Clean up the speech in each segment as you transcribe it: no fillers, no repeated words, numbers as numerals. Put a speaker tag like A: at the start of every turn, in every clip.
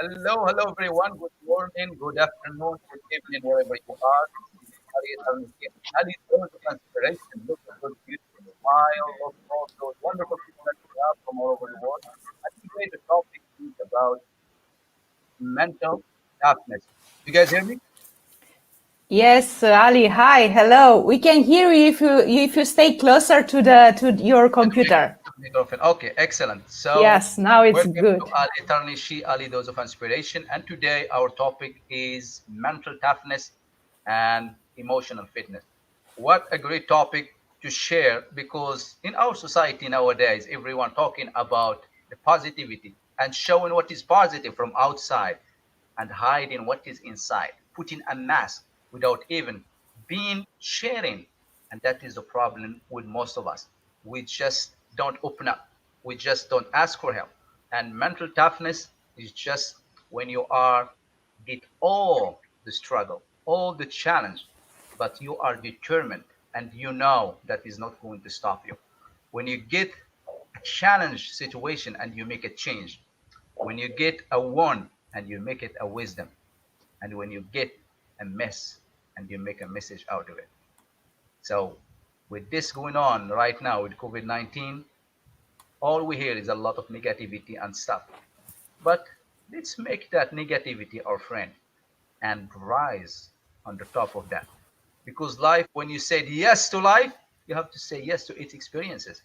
A: Hello, everyone. Good morning, good afternoon, good evening, wherever you are. This is Ali Ettarnichi. Ali, those of inspiration. Look at those beautiful smile. Look at all those wonderful people that we have from all over the world. And today the topic is about mental toughness. You guys hear me?
B: Yes, Ali. Hi, hello. We can hear you if you stay closer to your computer.
A: Okay, excellent. So,
B: Yes, now it's
A: welcome to
B: good.
A: Ali Ettarnichi, Ali Dose of Inspiration. And today our topic is mental toughness and emotional fitness. What a great topic to share because in our society nowadays, everyone talking about the positivity and showing what is positive from outside and hiding what is inside, putting a mask without even being sharing. And that is the problem with most of us. We just don't open up. We just don't ask for help. And mental toughness is just when you are get all the struggle, all the challenge, but you are determined and you know that is not going to stop you. When you get a challenge situation and you make a change, when you get a one and you make it a wisdom, and when you get a mess and you make a message out of it. So, with this going on right now with COVID 19, all we hear is a lot of negativity and stuff. But let's make that negativity our friend and rise on the top of that. Because life, when you said yes to life, you have to say yes to its experiences.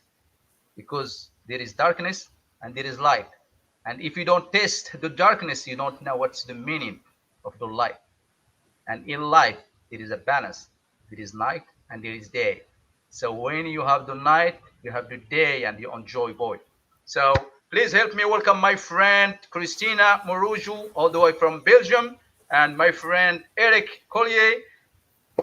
A: Because there is darkness and there is light. And if you don't taste the darkness, you don't know what's the meaning of the light. And in life, there is a balance. There is night and there is day. So when you have the night, you have the day and you enjoy both. So please help me welcome my friend Christina Moruju, all the way from Belgium, and my friend Eric Collier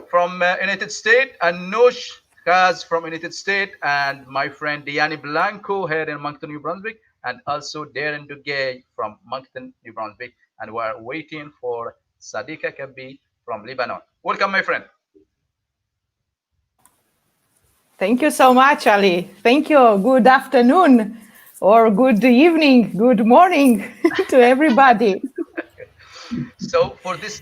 A: from United States, and Noosh Kaz from United States, and my friend Diani Blanco here in Moncton, New Brunswick, and also Darren Duguay from Moncton, New Brunswick. And we're waiting for Sadiqa Kabi from Lebanon. Welcome, my friend.
B: Thank you so much, Ali. Thank you. Good afternoon or good evening, good morning to everybody.
A: So for this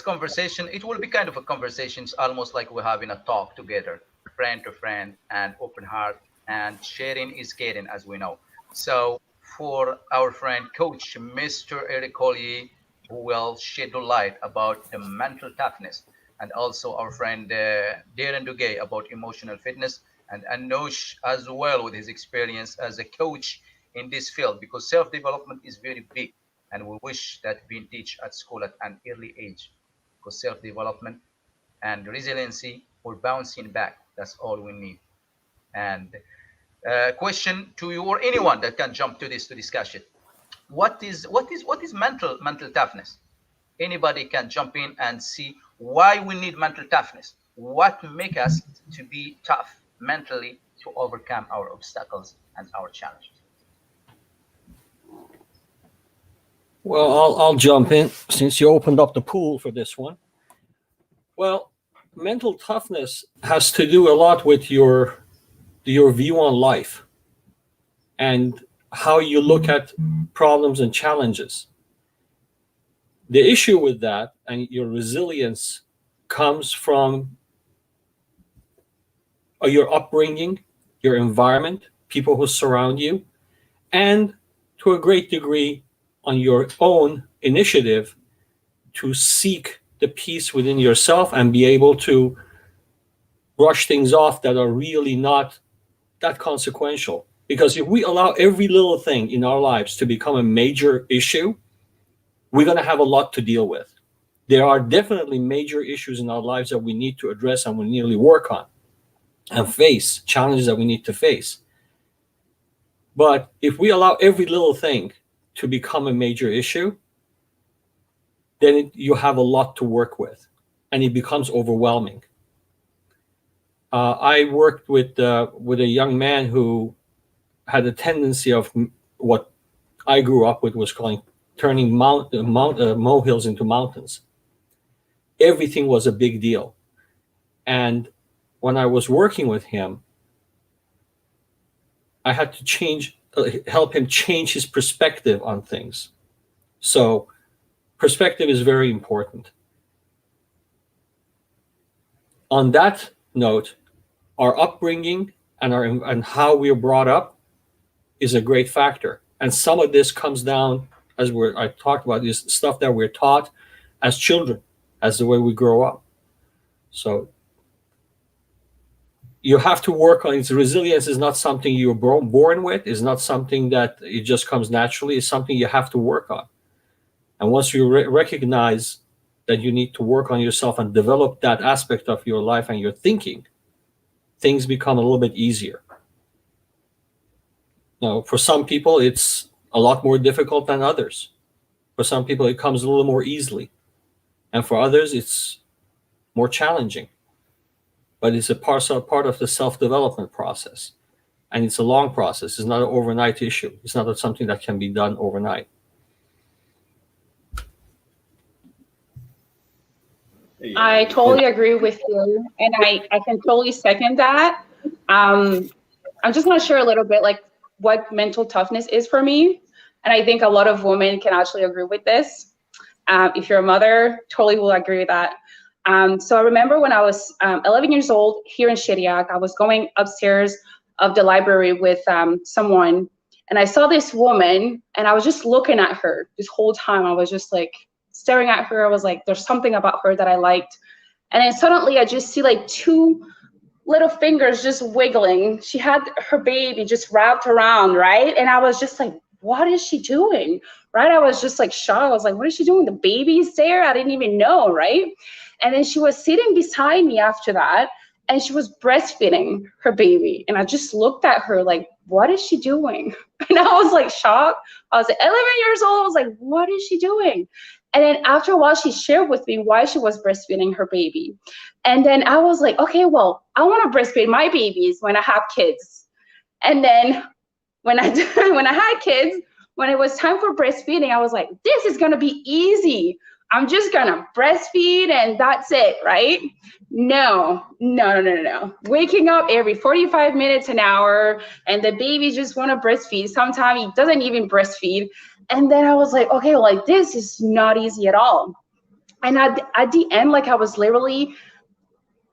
A: conversation, it will be kind of a conversation, it's almost like we're having a talk together, friend to friend, and open heart, and sharing is caring, as we know. So, for our friend, Coach Mr. Eric Collier, who will shed the light about the mental toughness, and also our friend Darren Duguay about emotional fitness, and Anosh as well with his experience as a coach in this field, because self development is very big and we wish that being taught at school at an early age because self-development and resiliency or bouncing back, that's all we need. And question to you or anyone that can jump to this to discussion: what is mental toughness? Anybody can jump in and see why we need mental toughness, what make us to be tough mentally to overcome our obstacles and our challenges.
C: Well, I'll jump in since you opened up the pool for this one. Well, mental toughness has to do a lot with your view on life and how you look at problems and challenges. The issue with that and your resilience comes from your upbringing, your environment, people who surround you, and to a great degree on your own initiative to seek the peace within yourself and be able to brush things off that are really not that consequential. Because if we allow every little thing in our lives to become a major issue, we're going to have a lot to deal with. There are definitely major issues in our lives that we need to address and we need to work on and face challenges that we need to face. But if we allow every little thing to become a major issue, then you have a lot to work with and it becomes overwhelming. I worked with a young man who had a tendency of what I grew up with was calling turning molehills into mountains. Everything was a big deal. And when I was working with him, I had to change help him change his perspective on things. So perspective is very important. On that note, our upbringing and how we are brought up is a great factor. And some of this comes down, as I talked about, is stuff that we're taught as children, as the way we grow up. So you have to work on it. Resilience is not something you're born with. It's not something that it just comes naturally. It's something you have to work on. And once you recognize that you need to work on yourself and develop that aspect of your life and your thinking, things become a little bit easier. Now, for some people, it's a lot more difficult than others. For some people, it comes a little more easily. And for others, it's more challenging. But it's a part of the self-development process. And it's a long process. It's not an overnight issue. It's not something that can be done overnight.
D: I totally agree with you. And I can totally second that. I'm just going to share a little bit like what mental toughness is for me. And I think a lot of women can actually agree with this. If you're a mother, totally will agree with that. So I remember when I was 11 years old here in Shediac, I was going upstairs of the library with someone, and I saw this woman, and I was just looking at her this whole time. I was just like staring at her. I was like, there's something about her that I liked. And then suddenly I just see like two little fingers just wiggling. She had her baby just wrapped around, right? And I was just like, what is she doing, right? I was just like shocked. I was like, what is she doing? The baby's there? I didn't even know, right? And then she was sitting beside me after that, and she was breastfeeding her baby. And I just looked at her like, what is she doing? And I was like shocked. I was 11 years old. I was like, what is she doing? And then after a while, she shared with me why she was breastfeeding her baby. And then I was like, okay, well, I want to breastfeed my babies when I have kids. And then when I had kids, when it was time for breastfeeding, I was like, this is going to be easy. I'm just going to breastfeed and that's it, right? No. Waking up every 45 minutes, an hour, and the baby just want to breastfeed. Sometimes he doesn't even breastfeed. And then I was like, okay, like this is not easy at all. And at the end, like I was literally,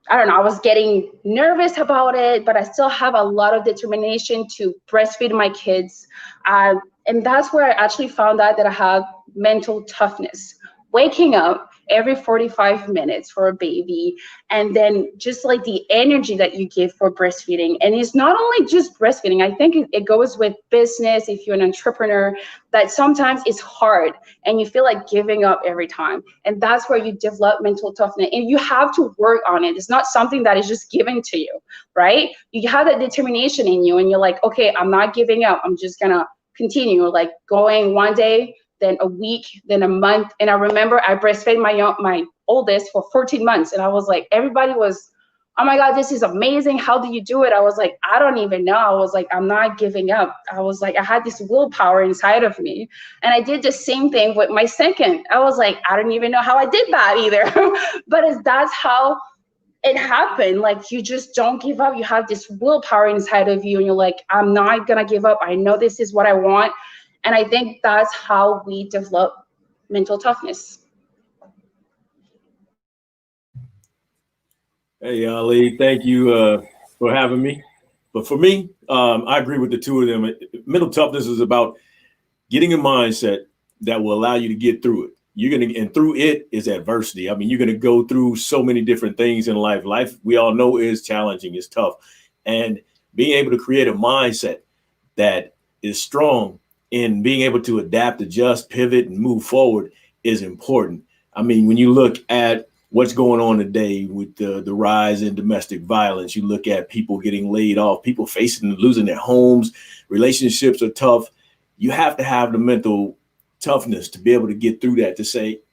D: I don't know, I was getting nervous about it, but I still have a lot of determination to breastfeed my kids. And that's where I actually found out that I have mental toughness. Waking up every 45 minutes for a baby, and then just like the energy that you give for breastfeeding. And it's not only just breastfeeding. I think it goes with business. If you're an entrepreneur, that sometimes it's hard and you feel like giving up every time. And that's where you develop mental toughness, and you have to work on it. It's not something that is just given to you, right? You have that determination in you, and you're like, okay, I'm not giving up. I'm just gonna continue, like going one day, then a week, then a month. And I remember I breastfed my oldest for 14 months. And I was like, everybody was, oh my God, this is amazing. How do you do it? I was like, I don't even know. I was like, I'm not giving up. I was like, I had this willpower inside of me. And I did the same thing with my second. I was like, I don't even know how I did that either. But that's how it happened. Like, you just don't give up. You have this willpower inside of you, and you're like, I'm not gonna give up. I know this is what I want. And I think that's how we develop mental toughness.
E: Hey, Ali, thank you for having me. But for me, I agree with the two of them. Mental toughness is about getting a mindset that will allow you to get through it. And through it is adversity. I mean, you're going to go through so many different things in life. Life, we all know, is challenging, it's tough. And being able to create a mindset that is strong in being able to adapt, adjust, pivot, and move forward is important. I mean, when you look at what's going on today with the rise in domestic violence, you look at people getting laid off, people losing their homes, relationships are tough. You have to have the mental toughness to be able to get through that,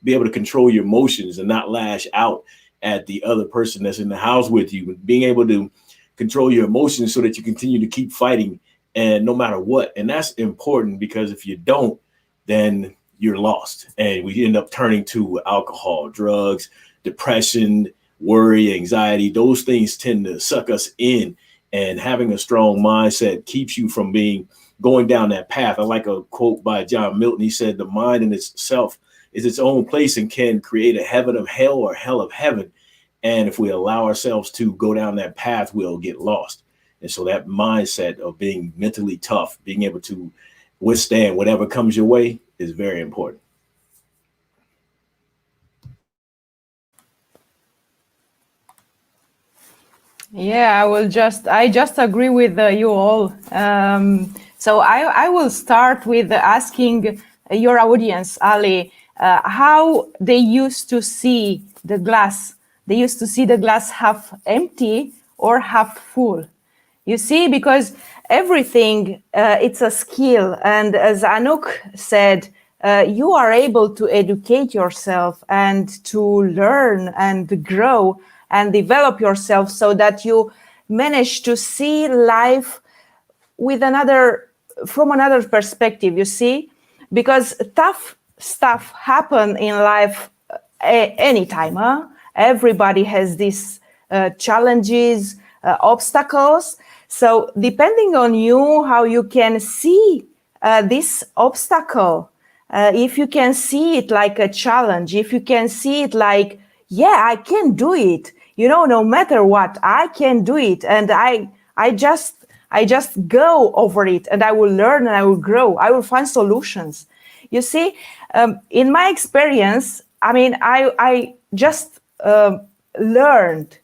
E: be able to control your emotions and not lash out at the other person that's in the house with you, being able to control your emotions so that you continue to keep fighting, and no matter what. And that's important, because if you don't, then you're lost. And we end up turning to alcohol, drugs, depression, worry, anxiety. Those things tend to suck us in, and having a strong mindset keeps you from being going down that path. I like a quote by John Milton. He said, the mind in itself is its own place and can create a heaven of hell or hell of heaven. And if we allow ourselves to go down that path, we'll get lost. And so that mindset of being mentally tough, being able to withstand whatever comes your way is very important.
B: Yeah, I just agree with you all. So I will start with asking your audience, Ali, how they used to see the glass. They used to see the glass half empty or half full. You see, because everything, it's a skill. And as Anouk said, you are able to educate yourself and to learn and grow and develop yourself so that you manage to see life with from another perspective, you see, because tough stuff happen in life anytime. Huh? Everybody has these challenges, obstacles. So depending on you, how you can see this obstacle, if you can see it like a challenge, if you can see it like, yeah, I can do it, no matter what, I can do it. And I just go over it, and I will learn and I will grow. I will find solutions. You see, in my experience, I mean, I just learned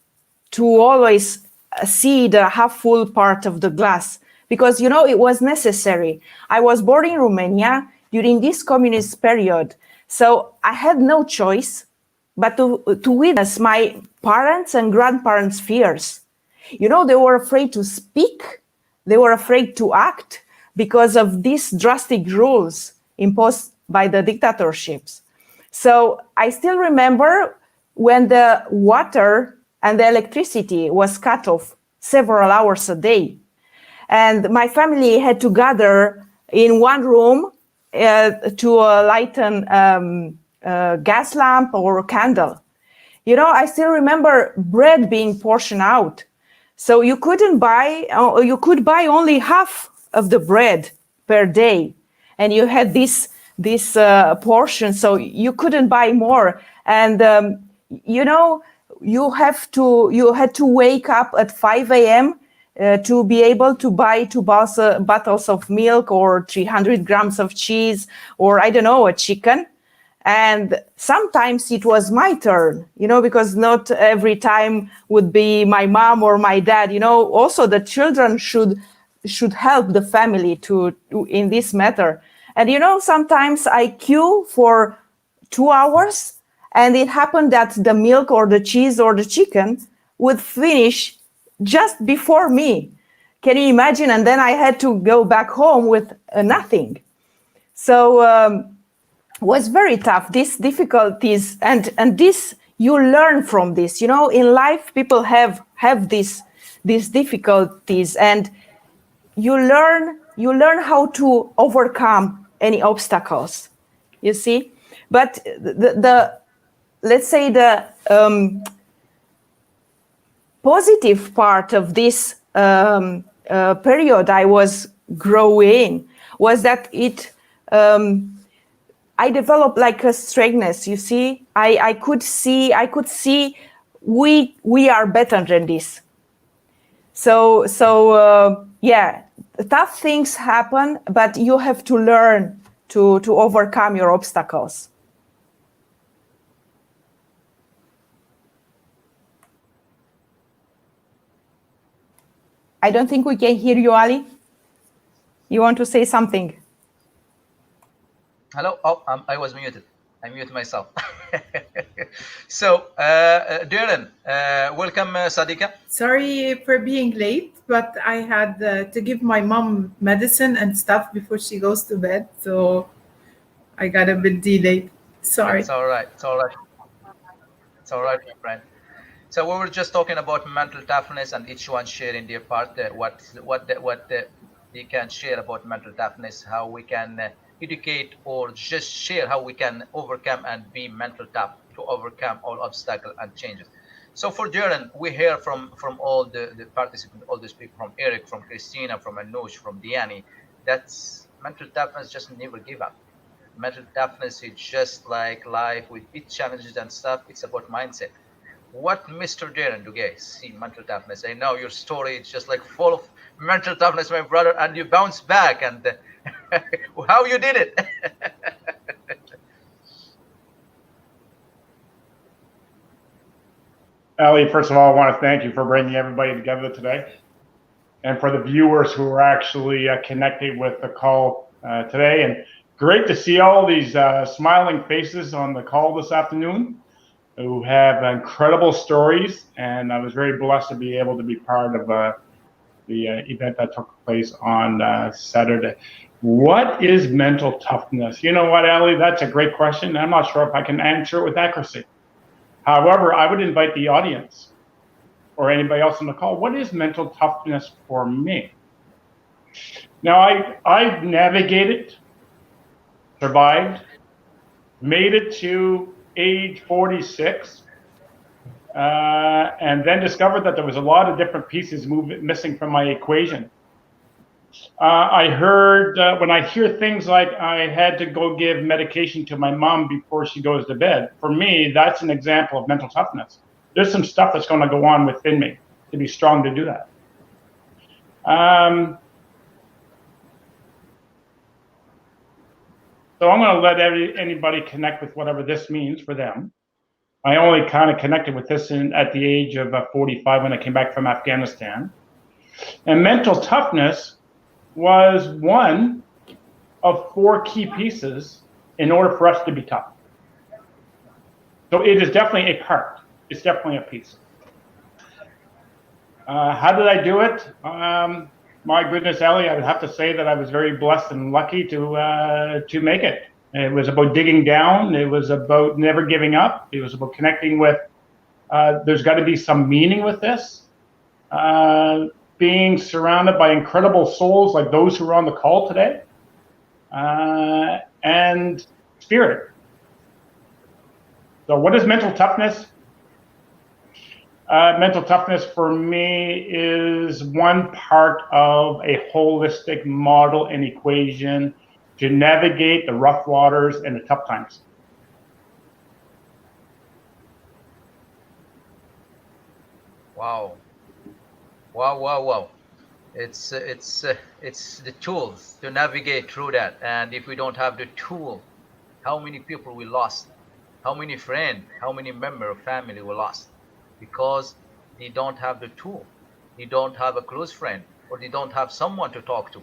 B: to always see the half full part of the glass, because, it was necessary. I was born in Romania during this communist period. So I had no choice but to witness my parents and grandparents' fears. They were afraid to speak. They were afraid to act because of these drastic rules imposed by the dictatorships. So I still remember when the water and the electricity was cut off several hours a day. And my family had to gather in one room to light a gas lamp or a candle. I still remember bread being portioned out. So you could buy only half of the bread per day. And you had this portion, so you couldn't buy more. And, you had to wake up at 5 a.m. To be able to buy 2 bottles of milk or 300 grams of cheese, or I don't know, a chicken. And sometimes it was my turn, because not every time would be my mom or my dad. Also the children should help the family to in this matter. And sometimes I queue for 2 hours, and it happened that the milk or the cheese or the chicken would finish just before me. Can you imagine? And then I had to go back home with nothing. So was very tough, these difficulties, and this, you learn from this. In life, people have these difficulties, and you learn how to overcome any obstacles, you see. But the let's say the positive part of this period I was growing was that it I developed like a strengthness. You see, I could see we are better than this. So yeah, tough things happen, but you have to learn to overcome your obstacles. I don't think we can hear you, Ali. You want to say something?
A: Hello. Oh, I was muted. I muted myself. So, Darren, welcome, Sadika.
F: Sorry for being late, but I had to give my mom medicine and stuff before she goes to bed, so I got a bit delayed. Sorry.
A: It's all right. It's all right. It's all right, my friend. So we were just talking about mental toughness, and each one sharing their part, what they can share about mental toughness, how we can educate or just share how we can overcome and be mental tough to overcome all obstacles and changes. So for Darren, we hear from all the participants, all these people, from Eric, from Christina, from Anush, from Diani, That's mental toughness. Just never give up. Mental toughness is just like life with its challenges and stuff. It's about mindset. What Mr. Darren do guys see mental toughness? I know your story is just like full of mental toughness, my brother, and you bounce back and how you did it.
G: Ali, first of all, I want to thank you for bringing everybody together today, and for the viewers who are actually connecting with the call today. And great to see all these smiling faces on the call this afternoon who have incredible stories. And I was very blessed to be able to be part of the event that took place on Saturday. What is mental toughness? You know what, Ali? That's a great question. I'm not sure if I can answer it with accuracy. However, I would invite the audience or anybody else on the call. What is mental toughness for me? Now, I navigated, survived, made it to age 46, and then discovered that there was a lot of different pieces missing from my equation. I heard, when I hear things like I had to go give medication to my mom before she goes to bed, for me, that's an example of mental toughness. There's some stuff that's going to go on within me to be strong to do that. So I'm going to let anybody connect with whatever this means for them. I only kind of connected with this at the age of 45 when I came back from Afghanistan. And mental toughness was one of 4 key pieces in order for us to be tough. So it is definitely a part. It's definitely a piece. How did I do it? My goodness, Ali, I would have to say that I was very blessed and lucky to make it. It was about digging down. It was about never giving up. It was about connecting with, there's got to be some meaning with this. Being surrounded by incredible souls like those who are on the call today, and spirit. So what is mental toughness? Mental toughness for me is one part of a holistic model and equation to navigate the rough waters and the tough times.
A: Wow. Wow, wow, wow. It's the tools to navigate through that. And if we don't have the tool, how many people we lost? How many friends, how many members of family we lost? Because they don't have the tool. They don't have a close friend, or they don't have someone to talk to.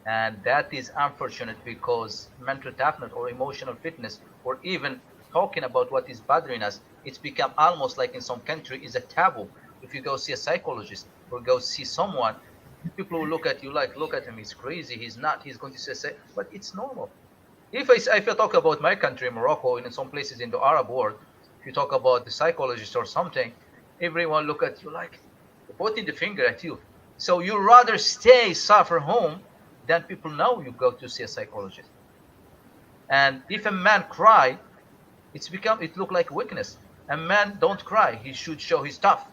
A: And that is unfortunate, because mental toughness or emotional fitness, or even talking about what is bothering us, it's become almost like in some country is a taboo. If you go see a psychologist or go see someone, people will look at you like, look at him, he's crazy, he's not, he's going to say, but it's normal. If I talk about my country, Morocco, and in some places in the Arab world, if you talk about the psychologist or something, everyone look at you like pointing the finger at you. So you rather suffer home than people know you go to see a psychologist. And if a man cry, it look like weakness. A man don't cry, he should show he's tough.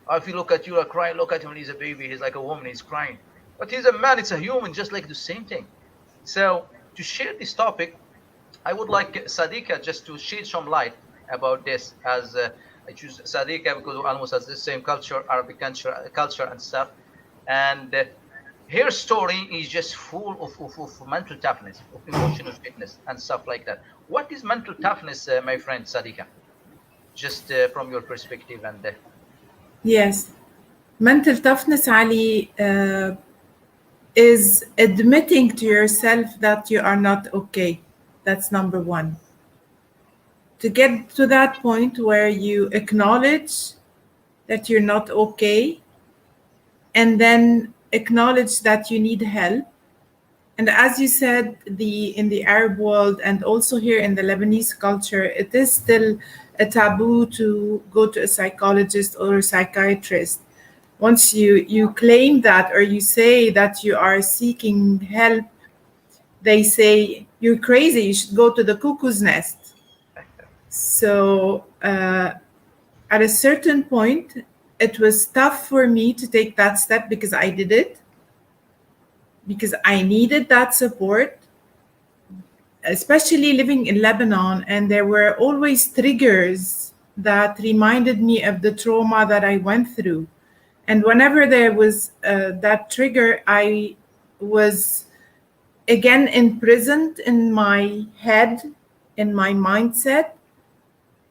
A: Or if you look at you are crying, look at him when he's a baby, he's like a woman, he's crying. But he's a man, it's a human, just like the same thing. So to share this topic, I would like Sadiqa just to shed some light about this, as I choose Sadiqa because we almost has the same culture, Arabic culture and stuff. And her story is just full of mental toughness, of emotional fitness and stuff like that. What is mental toughness, my friend Sadiqa? Just from your perspective and
F: Yes. Mental toughness, Ali, is admitting to yourself that you are not okay. That's number one. To get to that point where you acknowledge that you're not okay, and then acknowledge that you need help. And as you said, in the Arab world and also here in the Lebanese culture, it is still a taboo to go to a psychologist or a psychiatrist. Once you claim that, or you say that you are seeking help, they say you're crazy, you should go to the cuckoo's nest. So at a certain point, it was tough for me to take that step because I did it. because I needed that support, especially living in Lebanon. And there were always triggers that reminded me of the trauma that I went through. And whenever there was that trigger, I was again imprisoned in my head, in my mindset,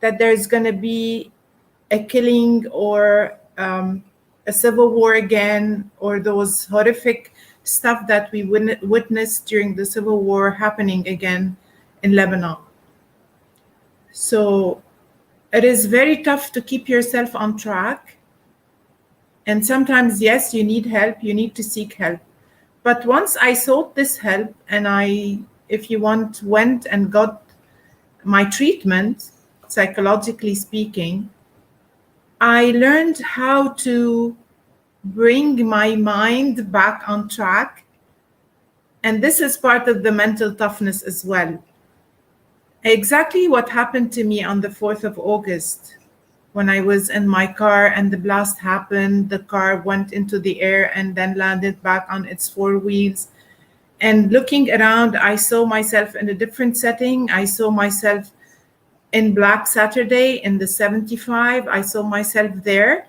F: that there's going to be a killing or a civil war again, or those horrific stuff that we witnessed during the civil war happening again in Lebanon. So it is very tough to keep yourself on track. And sometimes, yes, you need help, you need to seek help. But once I sought this help and I, if you want, went and got my treatment, psychologically speaking, I learned how to bring my mind back on track. And this is part of the mental toughness as well. Exactly what happened to me on the 4th of August, when I was in my car and the blast happened, the car went into the air and then landed back on its four wheels. And looking around, I saw myself in a different setting. I saw myself in Black Saturday in the 75. I saw myself there.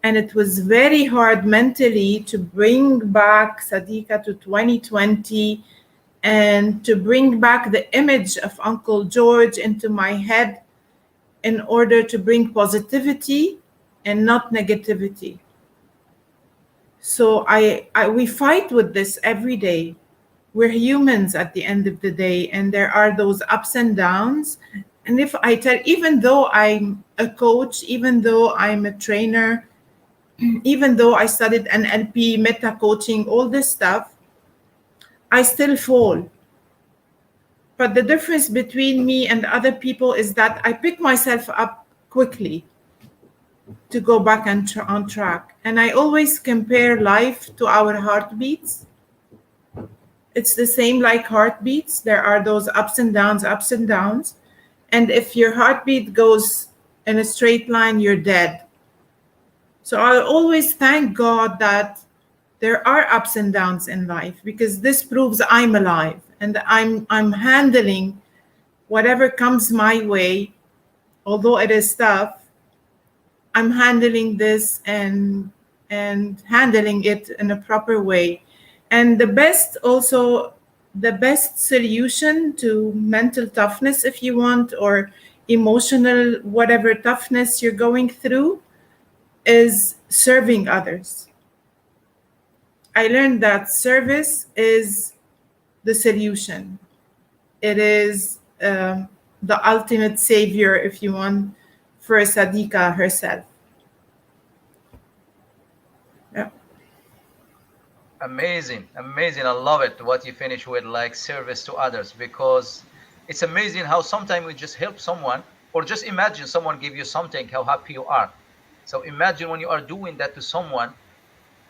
F: And it was very hard mentally to bring back Sadiqa to 2020 and to bring back the image of Uncle George into my head in order to bring positivity and not negativity. So we fight with this every day. We're humans at the end of the day, and there are those ups and downs. And if I tell, even though I'm a coach, even though I'm a trainer, even though I studied NLP, meta coaching, all this stuff, I still fall. But the difference between me and other people is that I pick myself up quickly to go back on track. And I always compare life to our heartbeats. It's the same like heartbeats. There are those ups and downs, ups and downs. And if your heartbeat goes in a straight line, you're dead. So I always thank God that there are ups and downs in life, because this proves I'm alive and I'm handling whatever comes my way. Although it is tough, I'm handling this and handling it in a proper way. And the best solution to mental toughness, if you want, or emotional, whatever toughness you're going through, is serving others. I learned that service is the solution. It is the ultimate savior, if you want, for Sadiqa herself. Yeah.
A: Amazing, amazing. I love it. What you finish with, like service to others, because it's amazing how sometimes we just help someone, or just imagine someone give you something, how happy you are. So imagine when you are doing that to someone,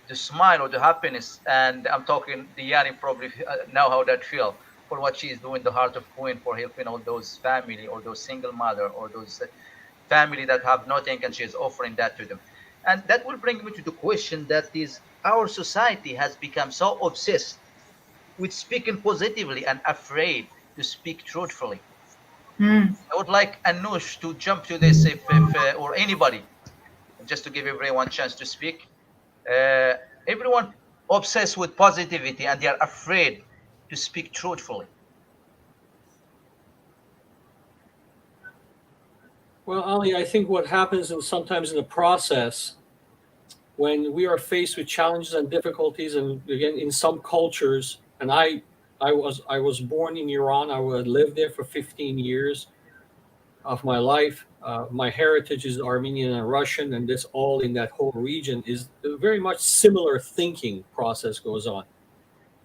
A: the smile or the happiness. And I'm talking Diani probably know how that feel for what she is doing, the Heart of Queen, for helping all those family or those single mother or those family that have nothing, and she is offering that to them. And that will bring me to the question that is, our society has become so obsessed with speaking positively and afraid to speak truthfully.
F: Mm.
A: I would like Anush to jump to this, if or anybody, just to give everyone a chance to speak. Uh, Everyone obsessed with positivity and they are afraid to speak truthfully.
C: Well, Ali, I think what happens sometimes in the process, when we are faced with challenges and difficulties, and again in some cultures, and I was born in Iran. I lived there for 15 years of my life. My heritage is Armenian and Russian, and this all in that whole region is very much similar thinking process goes on.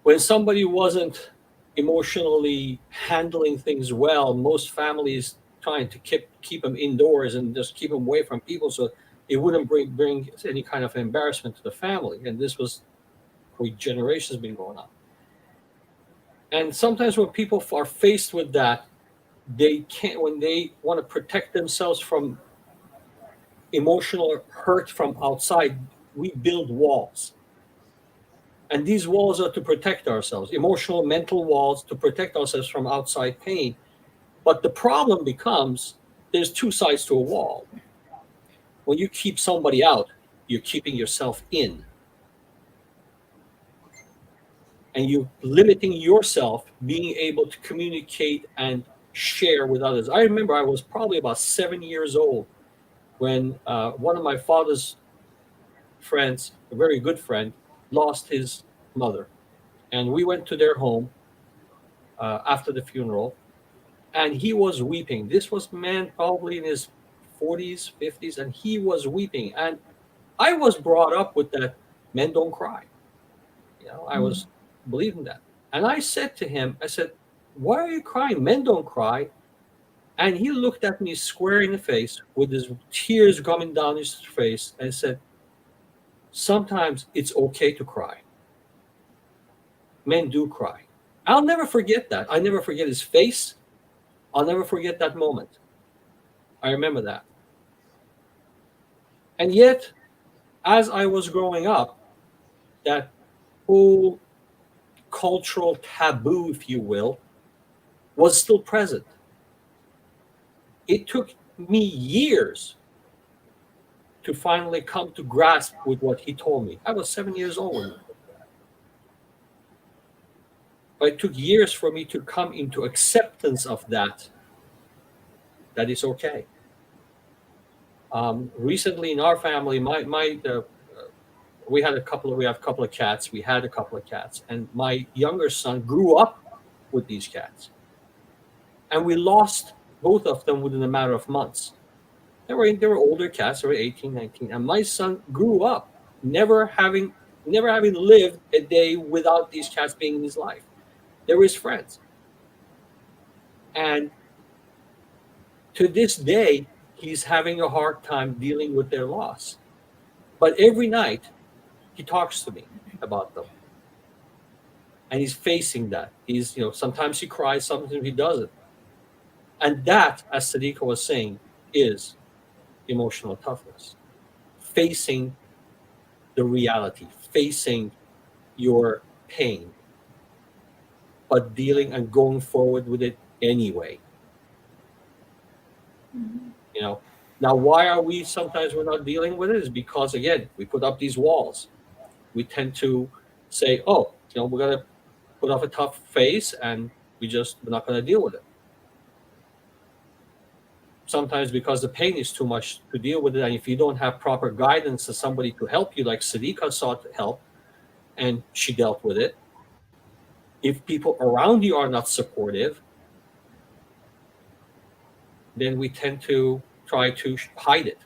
C: When somebody wasn't emotionally handling things well, most families trying to keep them indoors and just keep them away from people so it wouldn't bring any kind of embarrassment to the family. And this was for generations been going on. And sometimes when people are faced with that, they can't, when they want to protect themselves from emotional hurt from outside, we build walls. And these walls are to protect ourselves, emotional, mental walls to protect ourselves from outside pain. But the problem becomes there's two sides to a wall. When you keep somebody out, you're keeping yourself in. And you're limiting yourself being able to communicate and share with others. I remember I was probably about 7 years old when one of my father's friends, a very good friend, lost his mother. And we went to their home after the funeral, and he was weeping. This was a man probably in his 40s, 50s, and he was weeping. And I was brought up with that men don't cry. I was believing that. And I said to him, I said, why are you crying? Men don't cry. And he looked at me square in the face with his tears coming down his face and said, sometimes it's okay to cry. Men do cry. I'll never forget that. I never forget his face. I'll never forget that moment. I remember that. And yet, as I was growing up, that whole cultural taboo, if you will, was still present. It took me years to finally come to grasp with what he told me. I was 7 years old. But it took years for me to come into acceptance of that it's okay. Recently in our family, we have a couple of cats. We had a couple of cats, and my younger son grew up with these cats, and we lost both of them within a matter of months. They were older cats. They were 18, 19, and my son grew up never having lived a day without these cats being in his life. They were his friends, and to this day, he's having a hard time dealing with their loss. But every night, he talks to me about them. And he's facing that. Sometimes he cries, sometimes he doesn't. And that, as Sadiqa was saying, is emotional toughness. Facing the reality, facing your pain, but dealing and going forward with it anyway. Now why are we sometimes we're not dealing with it is because, again, we put up these walls. We tend to say, we're going to put off a tough face and we're not going to deal with it. Sometimes because the pain is too much to deal with it, and if you don't have proper guidance as somebody to help you, like Sadiqa sought help and she dealt with it, if people around you are not supportive, then we tend to try to hide it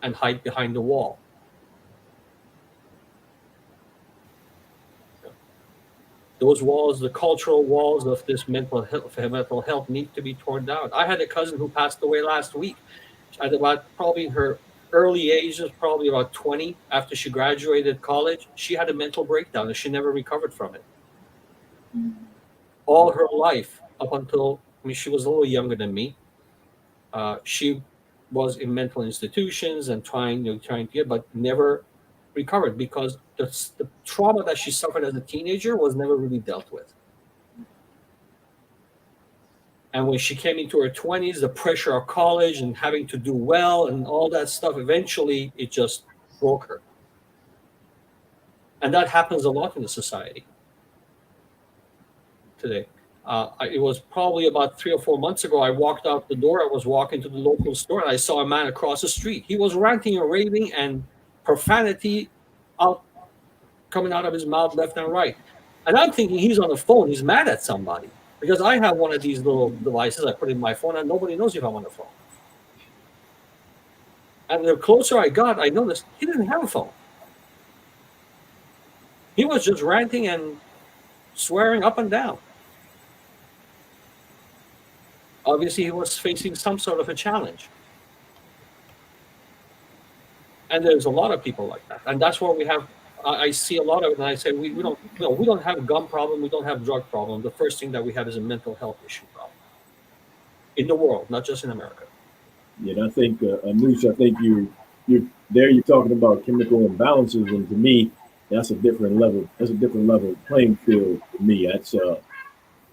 C: and hide behind the wall. Those walls, the cultural walls of this mental health need to be torn down. I had a cousin who passed away last week at about probably her early ages, probably about 20, after she graduated college. She had a mental breakdown and she never recovered from it. All her life, up until, she was a little younger than me. She was in mental institutions and trying to get, but never recovered because the trauma that she suffered as a teenager was never really dealt with. And when she came into her 20s, the pressure of college and having to do well and all that stuff, eventually it just broke her. And that happens a lot in the society today. It was probably about 3 or 4 months ago. I walked out the door. I was walking to the local store, and I saw a man across the street. He was ranting and raving, and profanity coming out of his mouth left and right. And I'm thinking he's on the phone. He's mad at somebody, because I have one of these little devices I put in my phone, and nobody knows if I'm on the phone. And the closer I got, I noticed he didn't have a phone. He was just ranting and swearing up and down. Obviously, he was facing some sort of a challenge. And there's a lot of people like that. And that's where we have, I see a lot of it, and I say, we don't have a gun problem, we don't have a drug problem. The first thing that we have is a mental health issue problem in the world, not just in America.
E: Yeah, and I think, Anoush, you're talking about chemical imbalances. And to me, that's a different level. That's a different level playing field for me. That's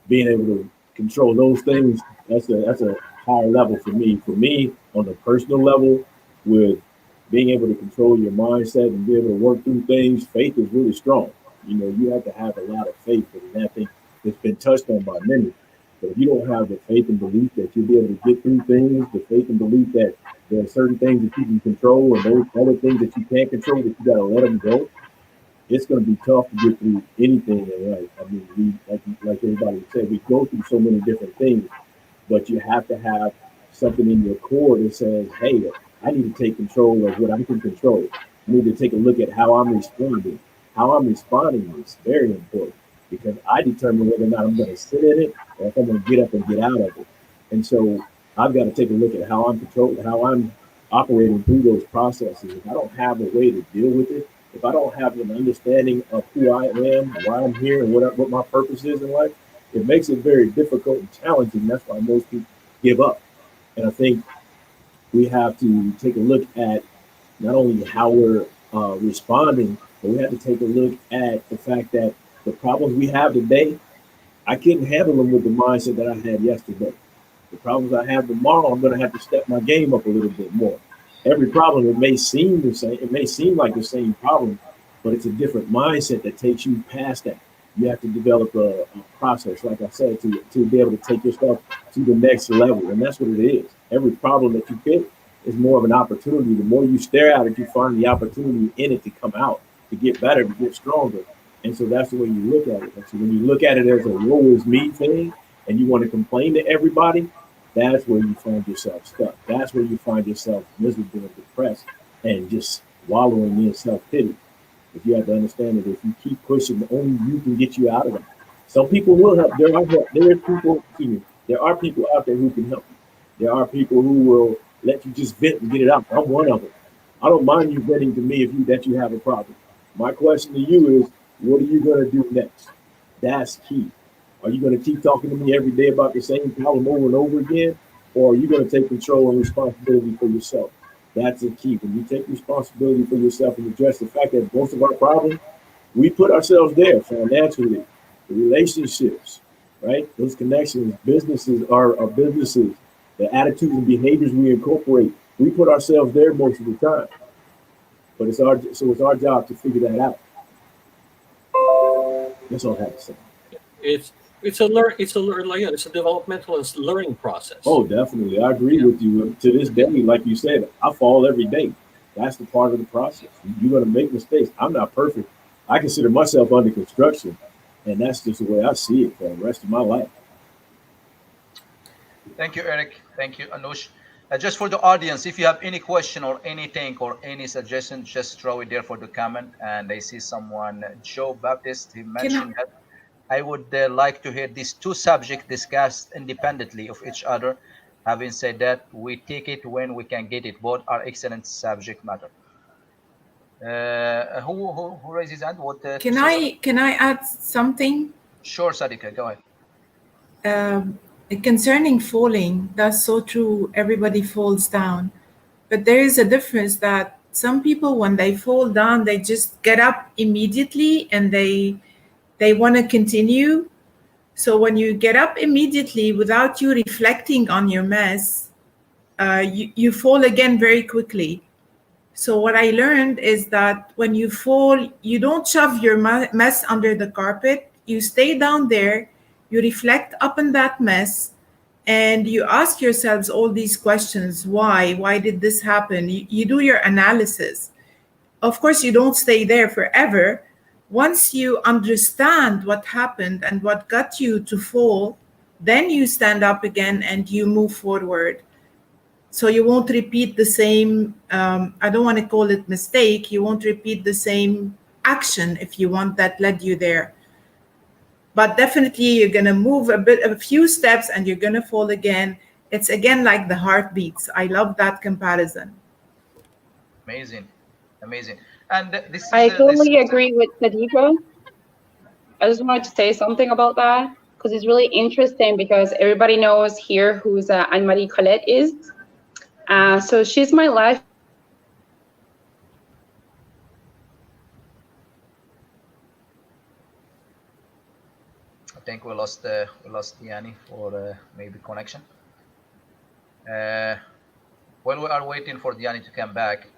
E: being able to control those things. That's a higher level for me. For me, on the personal level, with being able to control your mindset and be able to work through things, faith is really strong. You know, you have to have a lot of faith, and I think it's been touched on by many. But if you don't have the faith and belief that you'll be able to get through things, the faith and belief that there are certain things that you can control and those other things that you can't control, that you got to let them go, it's going to be tough to get through anything in life. I mean, like everybody said, we go through so many different things, but you have to have something in your core that says, hey, I need to take control of what I can control. I need to take a look at how I'm responding. How I'm responding is very important because I determine whether or not I'm going to sit in it or if I'm going to get up and get out of it. And so I've got to take a look at how I'm controlling, how I'm operating through those processes. If I don't have a way to deal with it, if I don't have an understanding of who I am, why I'm here, and what my purpose is in life, it makes it very difficult and challenging. That's why most people give up. And I think we have to take a look at not only how we're responding, but we have to take a look at the fact that the problems we have today, I couldn't handle them with the mindset that I had yesterday. The problems I have tomorrow, I'm going to have to step my game up a little bit more. Every problem, it may seem the same, it may seem like the same problem, but it's a different mindset that takes you past that. You have to develop a process, like I said, to be able to take yourself to the next level. And that's what it is. Every problem that you pick is more of an opportunity. The more you stare at it, you find the opportunity in it to come out, to get better, to get stronger. And so that's the way you look at it. And so when you look at it as a woe is me thing and you want to complain to everybody, that's where you find yourself stuck. That's where you find yourself miserable and depressed and just wallowing in self-pity. If you have to understand that if you keep pushing, only you can get you out of it. Some people will help. There are people out there who can help you. There are people who will let you just vent and get it out. I'm one of them. I don't mind you venting to me that you have a problem. My question to you is, what are you going to do next? That's key. Are you going to keep talking to me every day about the same problem over and over again? Or are you going to take control and responsibility for yourself? That's the key. When you take responsibility for yourself and address the fact that most of our problems, we put ourselves there financially, the relationships, right? Those connections, businesses are businesses, the attitudes and behaviors we incorporate. We put ourselves there most of the time. But it's our job to figure that out. That's all I have to say.
C: It's a developmental and learning process.
E: Oh, definitely. I agree with you. To this day, like you said, I fall every day. That's the part of the process. You're going to make mistakes. I'm not perfect. I consider myself under construction, and that's just the way I see it for the rest of my life.
A: Thank you, Eric. Thank you, Anush. Just for the audience, if you have any question or anything or any suggestion, just throw it there for the comment. And I see someone, Joe Baptist, he mentioned that I would like to hear these two subjects discussed independently of each other. Having said that, we take it when we can get it. Both are excellent subject matter. Who raised his hand? What?
F: Can I add something?
A: Sure, Sadika, go ahead.
F: Concerning falling, that's so true. Everybody falls down, but there is a difference that some people, when they fall down, they just get up immediately and they want to continue. So when you get up immediately without you reflecting on your mess, you fall again very quickly. So what I learned is that when you fall, you don't shove your mess under the carpet. You stay down there, you reflect upon that mess, and you ask yourselves all these questions. Why did this happen? You do your analysis. Of course, you don't stay there forever. Once you understand what happened and what got you to fall, then you stand up again and you move forward. So you won't repeat the same, I don't want to call it mistake, you won't repeat the same action if you want that led you there. But definitely you're going to move a few steps and you're going to fall again. It's again like the heartbeats. I love that comparison.
A: Amazing. And this is
D: I totally agree with Sadiqa. I just wanted to say something about that because it's really interesting because everybody knows here who's Anne-Marie Colette is. So she's my life
A: I think we lost Yanni for maybe connection. While we are waiting for Yanni to come back,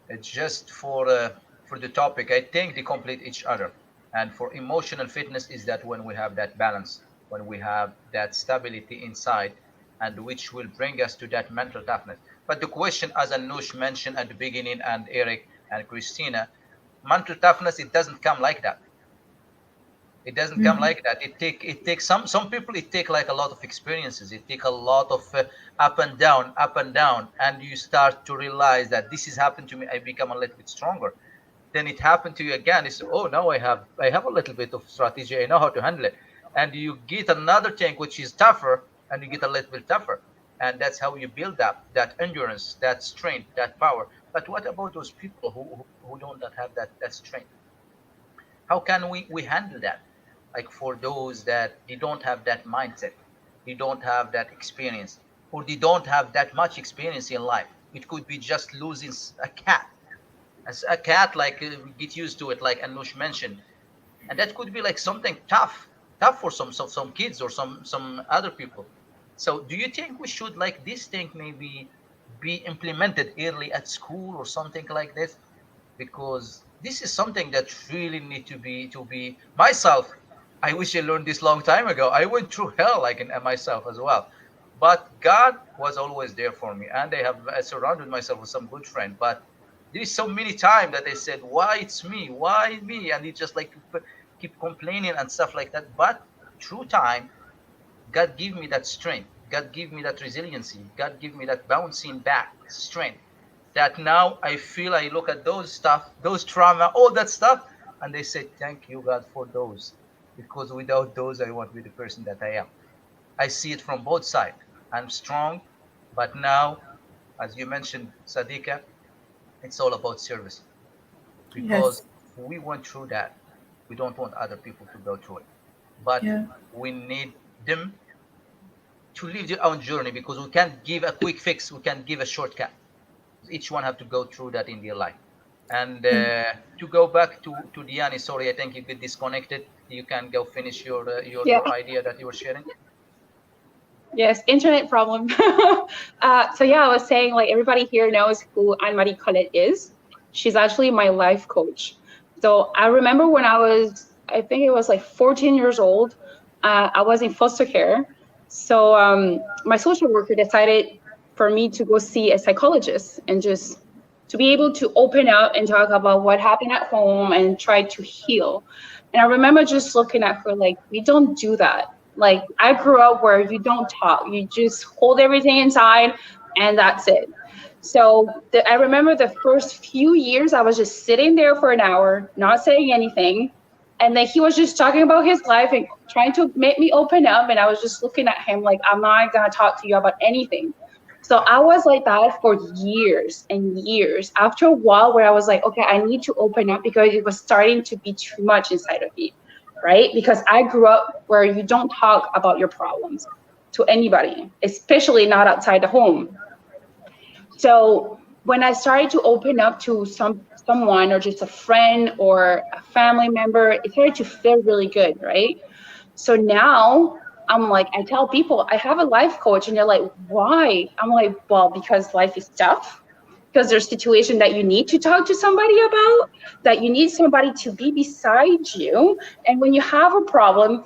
A: it's just for the topic. I think they complete each other. And for emotional fitness is that when we have that balance, when we have that stability inside, and which will bring us to that mental toughness. But the question, as Anush mentioned at the beginning, and Eric and Christina, mental toughness, it doesn't come like that. It doesn't come like that. It takes some people. It take like a lot of experiences. It take a lot of up and down, and you start to realize that this has happened to me. I become a little bit stronger. Then it happened to you again. It's, oh, now I have a little bit of strategy. I know how to handle it, and you get another thing which is tougher, and you get a little bit tougher, and that's how you build up that endurance, that strength, that power. But what about those people who don't have that strength? How can we handle that? Like for those that they don't have that mindset, they don't have that experience, or they don't have that much experience in life. It could be just losing a cat. As a cat, like get used to it, like Anush mentioned, and that could be like something tough for some kids or some other people. So do you think we should like this thing maybe be implemented early at school or something like this? Because this is something that really need to be myself. I wish I learned this long time ago. I went through hell like in myself as well, but God was always there for me, and I surrounded myself with some good friend. But there's so many times that they said, why it's me, why me, and it just like to keep complaining and stuff like that. But through time, God give me that strength. God give me that resiliency. God give me that bouncing back strength. That now I feel, I look at those stuff, those trauma, all that stuff, and they say, "Thank you, God, for those, because without those, I won't be the person that I am." I see it from both sides. I'm strong, but now, as you mentioned, Sadika, it's all about service, because
F: Yes.
A: we went through that. We don't want other people to go through it, but
F: Yeah.
A: we need them to live their own journey, because we can't give a quick fix. We can't give a shortcut. Each one have to go through that in their life. And to go back to Diani, sorry, I think you get disconnected. You can go finish
D: Yeah.
A: your idea that you were sharing.
D: Yes, internet problem. So yeah, I was saying like everybody here knows who Anne-Marie Colette is. She's actually my life coach. So I remember when I think it was like 14 years old, I was in foster care. So my social worker decided for me to go see a psychologist and just to be able to open up and talk about what happened at home and try to heal. And I remember just looking at her like, we don't do that. Like I grew up where you don't talk, you just hold everything inside and that's it. So I remember the first few years I was just sitting there for an hour, not saying anything. And then he was just talking about his life and trying to make me open up. And I was just looking at him like, I'm not going to talk to you about anything. So I was like that for years and years. After a while, where I was like, okay, I need to open up because it was starting to be too much inside of me, right? Because I grew up where you don't talk about your problems to anybody, especially not outside the home. So when I started to open up to someone or just a friend or a family member, it started to feel really good, right? So now I'm like, I tell people I have a life coach, and they're like, why? I'm like, well, because life is tough. Because there's situation that you need to talk to somebody about, that you need somebody to be beside you. And when you have a problem,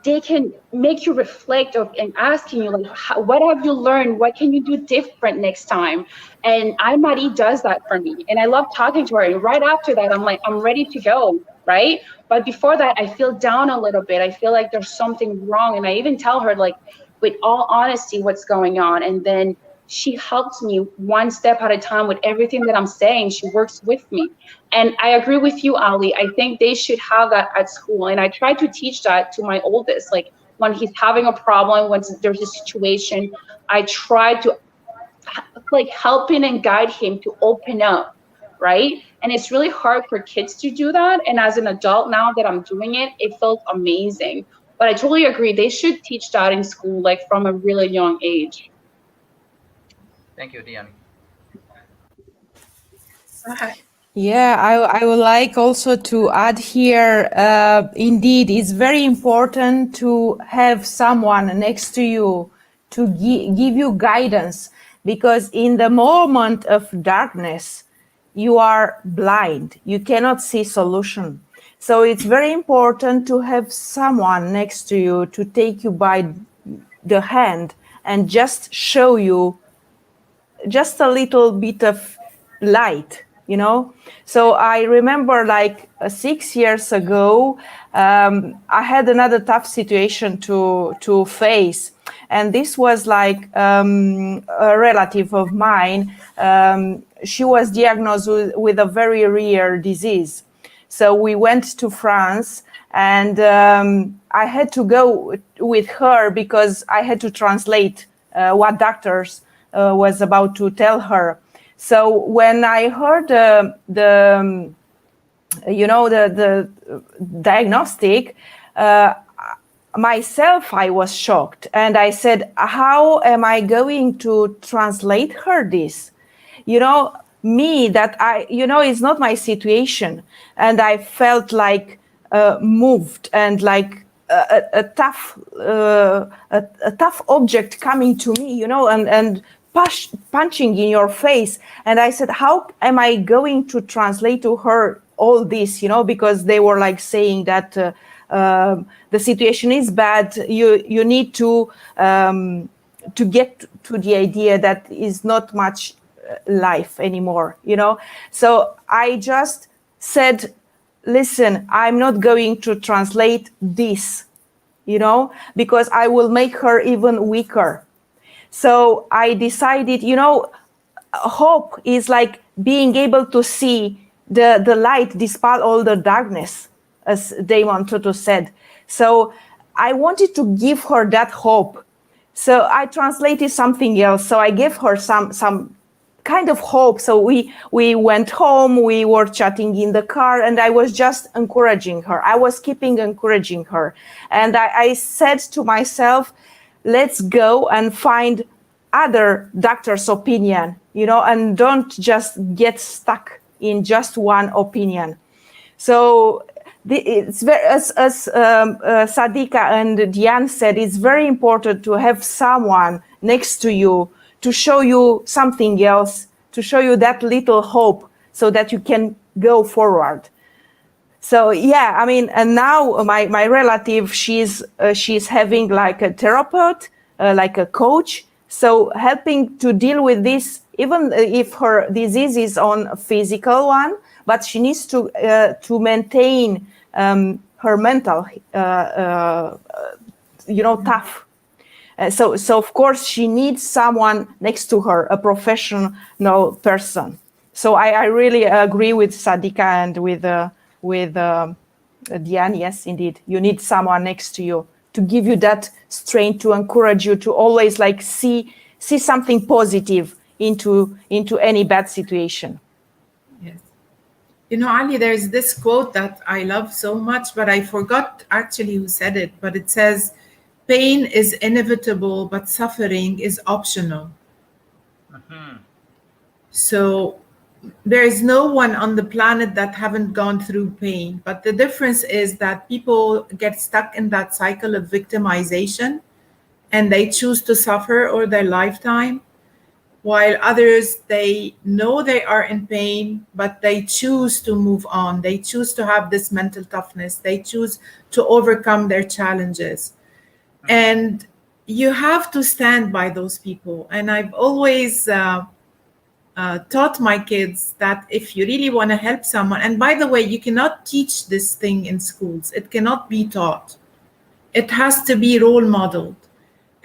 D: they can make you reflect of and asking you like, what have you learned, what can you do different next time? And Marie does that for me, and I love talking to her. And right after that, I'm like, I'm ready to go, right? But before that, I feel down a little bit. I feel like there's something wrong, and I even tell her like, with all honesty, what's going on. And then she helps me one step at a time with everything that I'm saying. She works with me. And I agree with you, Ali. I think they should have that at school. And I try to teach that to my oldest. Like when he's having a problem, when there's a situation, I try to like helping and guide him to open up, right? And it's really hard for kids to do that. And as an adult now that I'm doing it, it feels amazing. But I totally agree. They should teach that in school, like from a really young age.
A: Thank you, Diani.
F: Hi.
B: Yeah, I would like also to add here, indeed, it's very important to have someone next to you to give you guidance, because in the moment of darkness, you are blind. You cannot see solution. So it's very important to have someone next to you to take you by the hand and just show you just a little bit of light, you know. So I remember like 6 years ago, I had another tough situation to face, and this was like a relative of mine. She was diagnosed with a very rare disease. So we went to France, and I had to go with her because I had to translate what doctors was about to tell her. So when I heard the diagnostic, myself, I was shocked, and I said, how am I going to translate her this? You know, me, that it's not my situation. And I felt like moved, and like a tough object coming to me, and punching in your face. And I said, how am I going to translate to her all this, because they were like saying that the situation is bad. You need to get to the idea that is not much life anymore, So I just said, listen, I'm not going to translate this, because I will make her even weaker. So I decided, hope is like being able to see the light despite all the darkness, as Damon Toto said. So I wanted to give her that hope. So I translated something else. So I gave her some kind of hope. So we went home, we were chatting in the car, and I was just encouraging her. I was keeping encouraging her. And I said to myself, let's go and find other doctor's opinion, and don't just get stuck in just one opinion. So it's very, as Sadika and Diane said, it's very important to have someone next to you to show you something else, to show you that little hope so that you can go forward. So yeah, I mean, and now my relative, she's having like a therapist, like a coach, so helping to deal with this, even if her disease is on a physical one, but she needs to maintain her mental, tough. So of course she needs someone next to her, a professional person. So I really agree with Sadika and with Diane. Yes, indeed, you need someone next to you to give you that strength, to encourage you to always like see something positive into any bad situation.
F: Yes. Ali, there's this quote that I love so much, but I forgot actually who said it, but it says, pain is inevitable, but suffering is optional.
A: Mm-hmm.
F: So there is no one on the planet that haven't gone through pain. But the difference is that people get stuck in that cycle of victimization, and they choose to suffer all their lifetime, while others, they know they are in pain, but they choose to move on. They choose to have this mental toughness. They choose to overcome their challenges. And you have to stand by those people. And I've always taught my kids that if you really want to help someone, and by the way, you cannot teach this thing in schools. It cannot be taught. It has to be role modeled.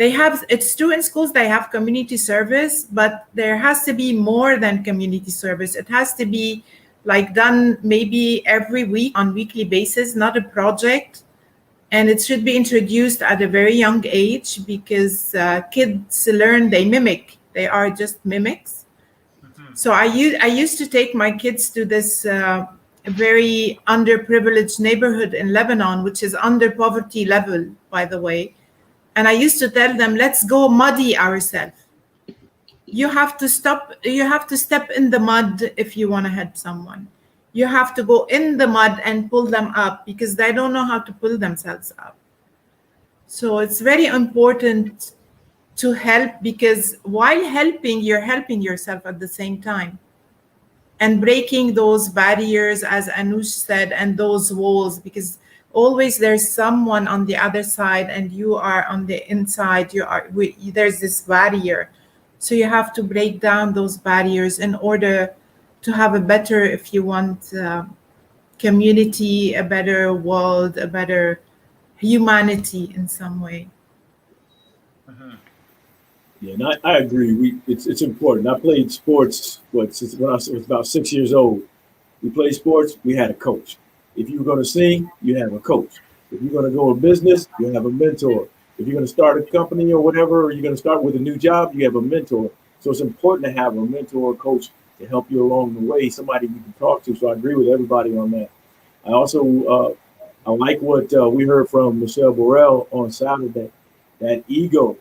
F: It's true in schools, they have community service, but there has to be more than community service. It has to be like done maybe every week on weekly basis, not a project. And it should be introduced at a very young age, because kids learn, they mimic. They are just mimics. Mm-hmm. So I used to take my kids to this very underprivileged neighborhood in Lebanon, which is under poverty level, by the way. And I used to tell them, let's go muddy ourselves. You have to step in the mud if you want to help someone. You have to go in the mud and pull them up because they don't know how to pull themselves up. So it's very important to help, because while helping, you're helping yourself at the same time, and breaking those barriers, as Anush said, and those walls, because always there's someone on the other side and you are on the inside. There's this barrier. So you have to break down those barriers in order to have a better, if you want, community, a better world, a better humanity in some way.
A: Mhm.
E: Yeah, and I agree. It's important. I played sports since when I was about 6 years old. We played sports. We had a coach. If you were going to sing, you have a coach. If you're going to go in business, you have a mentor. If you're going to start a company or whatever, or you're going to start with a new job, you have a mentor. So it's important to have a mentor or coach to help you along the way, somebody you can talk to. So I agree with everybody on that. I also I like what we heard from Michelle Burrell on Saturday. That ego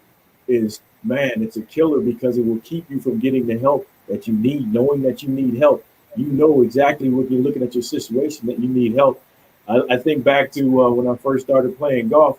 E: is, man, it's a killer because it will keep you from getting the help that you need. Knowing that you need help, you know exactly when you're looking at your situation that you need help. I think back to when I first started playing golf.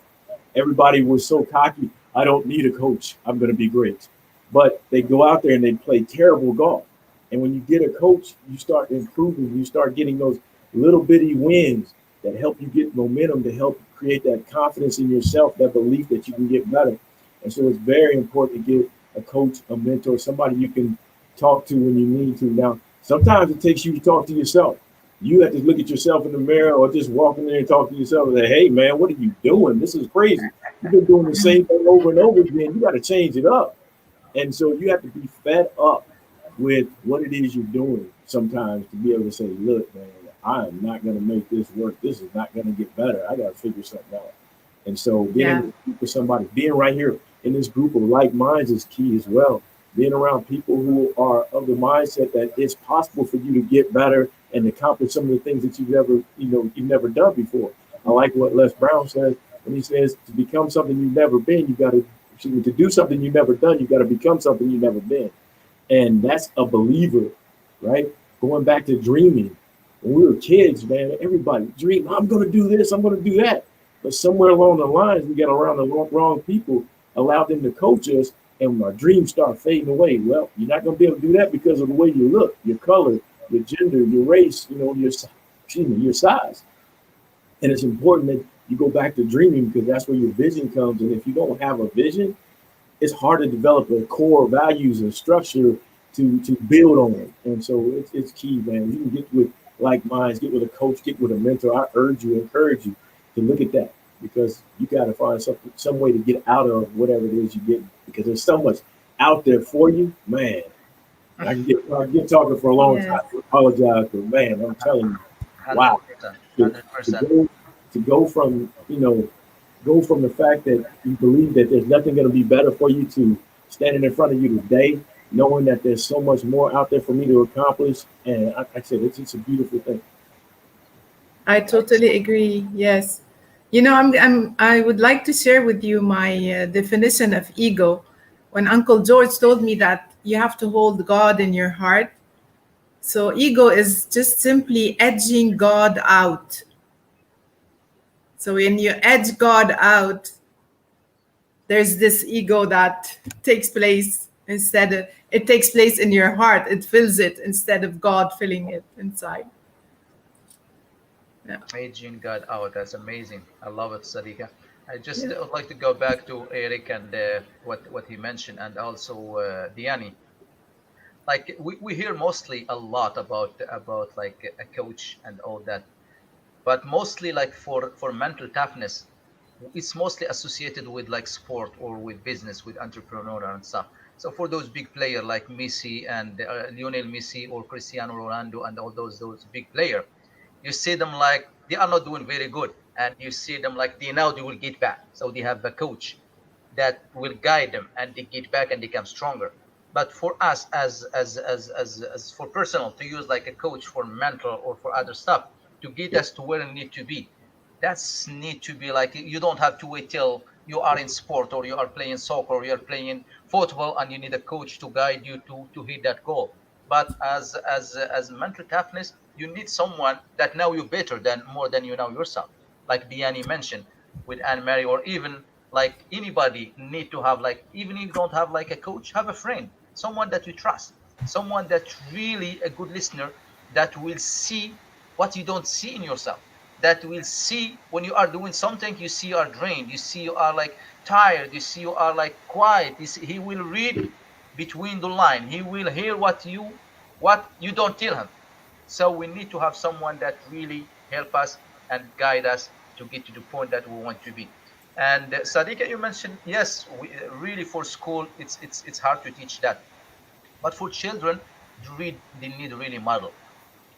E: Everybody was so cocky. I don't need a coach. I'm going to be great. But they go out there and they play terrible golf. And when you get a coach, you start improving. You start getting those little bitty wins that help you get momentum, to help create that confidence in yourself, that belief that you can get better. And so it's very important to get a coach, a mentor, somebody you can talk to when you need to. Now, sometimes it takes you to talk to yourself. You have to look at yourself in the mirror, or just walk in there and talk to yourself and say, hey, man, what are you doing? This is crazy. You've been doing the same thing over and over again. You got to change it up. And so you have to be fed up with what it is you're doing sometimes to be able to say, look, man, I am not going to make this work. This is not going to get better. I got to figure something out. And so being
F: Yeah.
E: able to speak with somebody, being right here in this group of like minds is key as well. Being around people who are of the mindset that it's possible for you to get better and accomplish some of the things that you've never done before. I like what Les Brown says when he says to become something you've never been, you got to do something you've never done, you got to become something you've never been. And that's a believer, right? Going back to dreaming. When we were kids, man, everybody dream, I'm going to do this, I'm going to do that. But somewhere along the lines, we got around the wrong people, allowed them to coach us, and our dreams start fading away. Well, you're not going to be able to do that because of the way you look, your color, your gender, your race, your size. And it's important that you go back to dreaming, because that's where your vision comes. And if you don't have a vision, it's hard to develop a core values and structure to build on. And so it's key, man. You can get with like minds, get with a coach, get with a mentor. I encourage you to look at that, because you got to find some way to get out of whatever it is you get, because there's so much out there for you, man. I can get talking for a long
F: Yes.
E: time. I apologize, but man, I'm telling you, wow.
A: 100%.
E: To, to
A: 100%.
E: go from go from the fact that you believe that there's nothing going to be better for you, to standing in front of you today, knowing that there's so much more out there for me to accomplish. And like I said, it's a beautiful thing.
F: I totally agree. Yes. You know, I would like to share with you my definition of ego. When Uncle George told me that you have to hold God in your heart. So ego is just simply edging God out. So when you edge God out, there's this ego that takes place it takes place in your heart. It fills it instead of God filling it inside. Yeah.
A: Aging God out. That's amazing. I love it, Sadiqa. I just
F: Yeah.
A: would like to go back to Eric and what he mentioned, and also Diani. Like we hear mostly a lot about like a coach and all that, but mostly like for mental toughness, it's mostly associated with like sport or with business, with entrepreneur and stuff. So for those big players like Messi and Lionel Messi or Cristiano Ronaldo and all those big players, you see them like they are not doing very good, and you see them like they will get back. So they have a coach that will guide them, and they get back and become stronger. But for us as for personal to use like a coach for mental or for other stuff to get
E: Yeah.
A: us to where we need to be, that's need to be like you don't have to wait till you are in sport or you are playing soccer or you are playing football and you need a coach to guide you to hit that goal. But as mental toughness, You need someone that know you better than more than you know yourself. Like Diani mentioned with Anne Mary, or even like anybody need to have, like, even if you don't have like a coach, have a friend, someone that you trust, someone that's really a good listener, that will see what you don't see in yourself, that will see when you are doing something, you see you are drained, you see you are like tired, you see you are like quiet. He will read between the line, he will hear what you don't tell him. So we need to have someone that really help us and guide us to get to the point that we want to be. And Sadiqa, you mentioned, yes, really for school, it's hard to teach that, but for children, they need really model.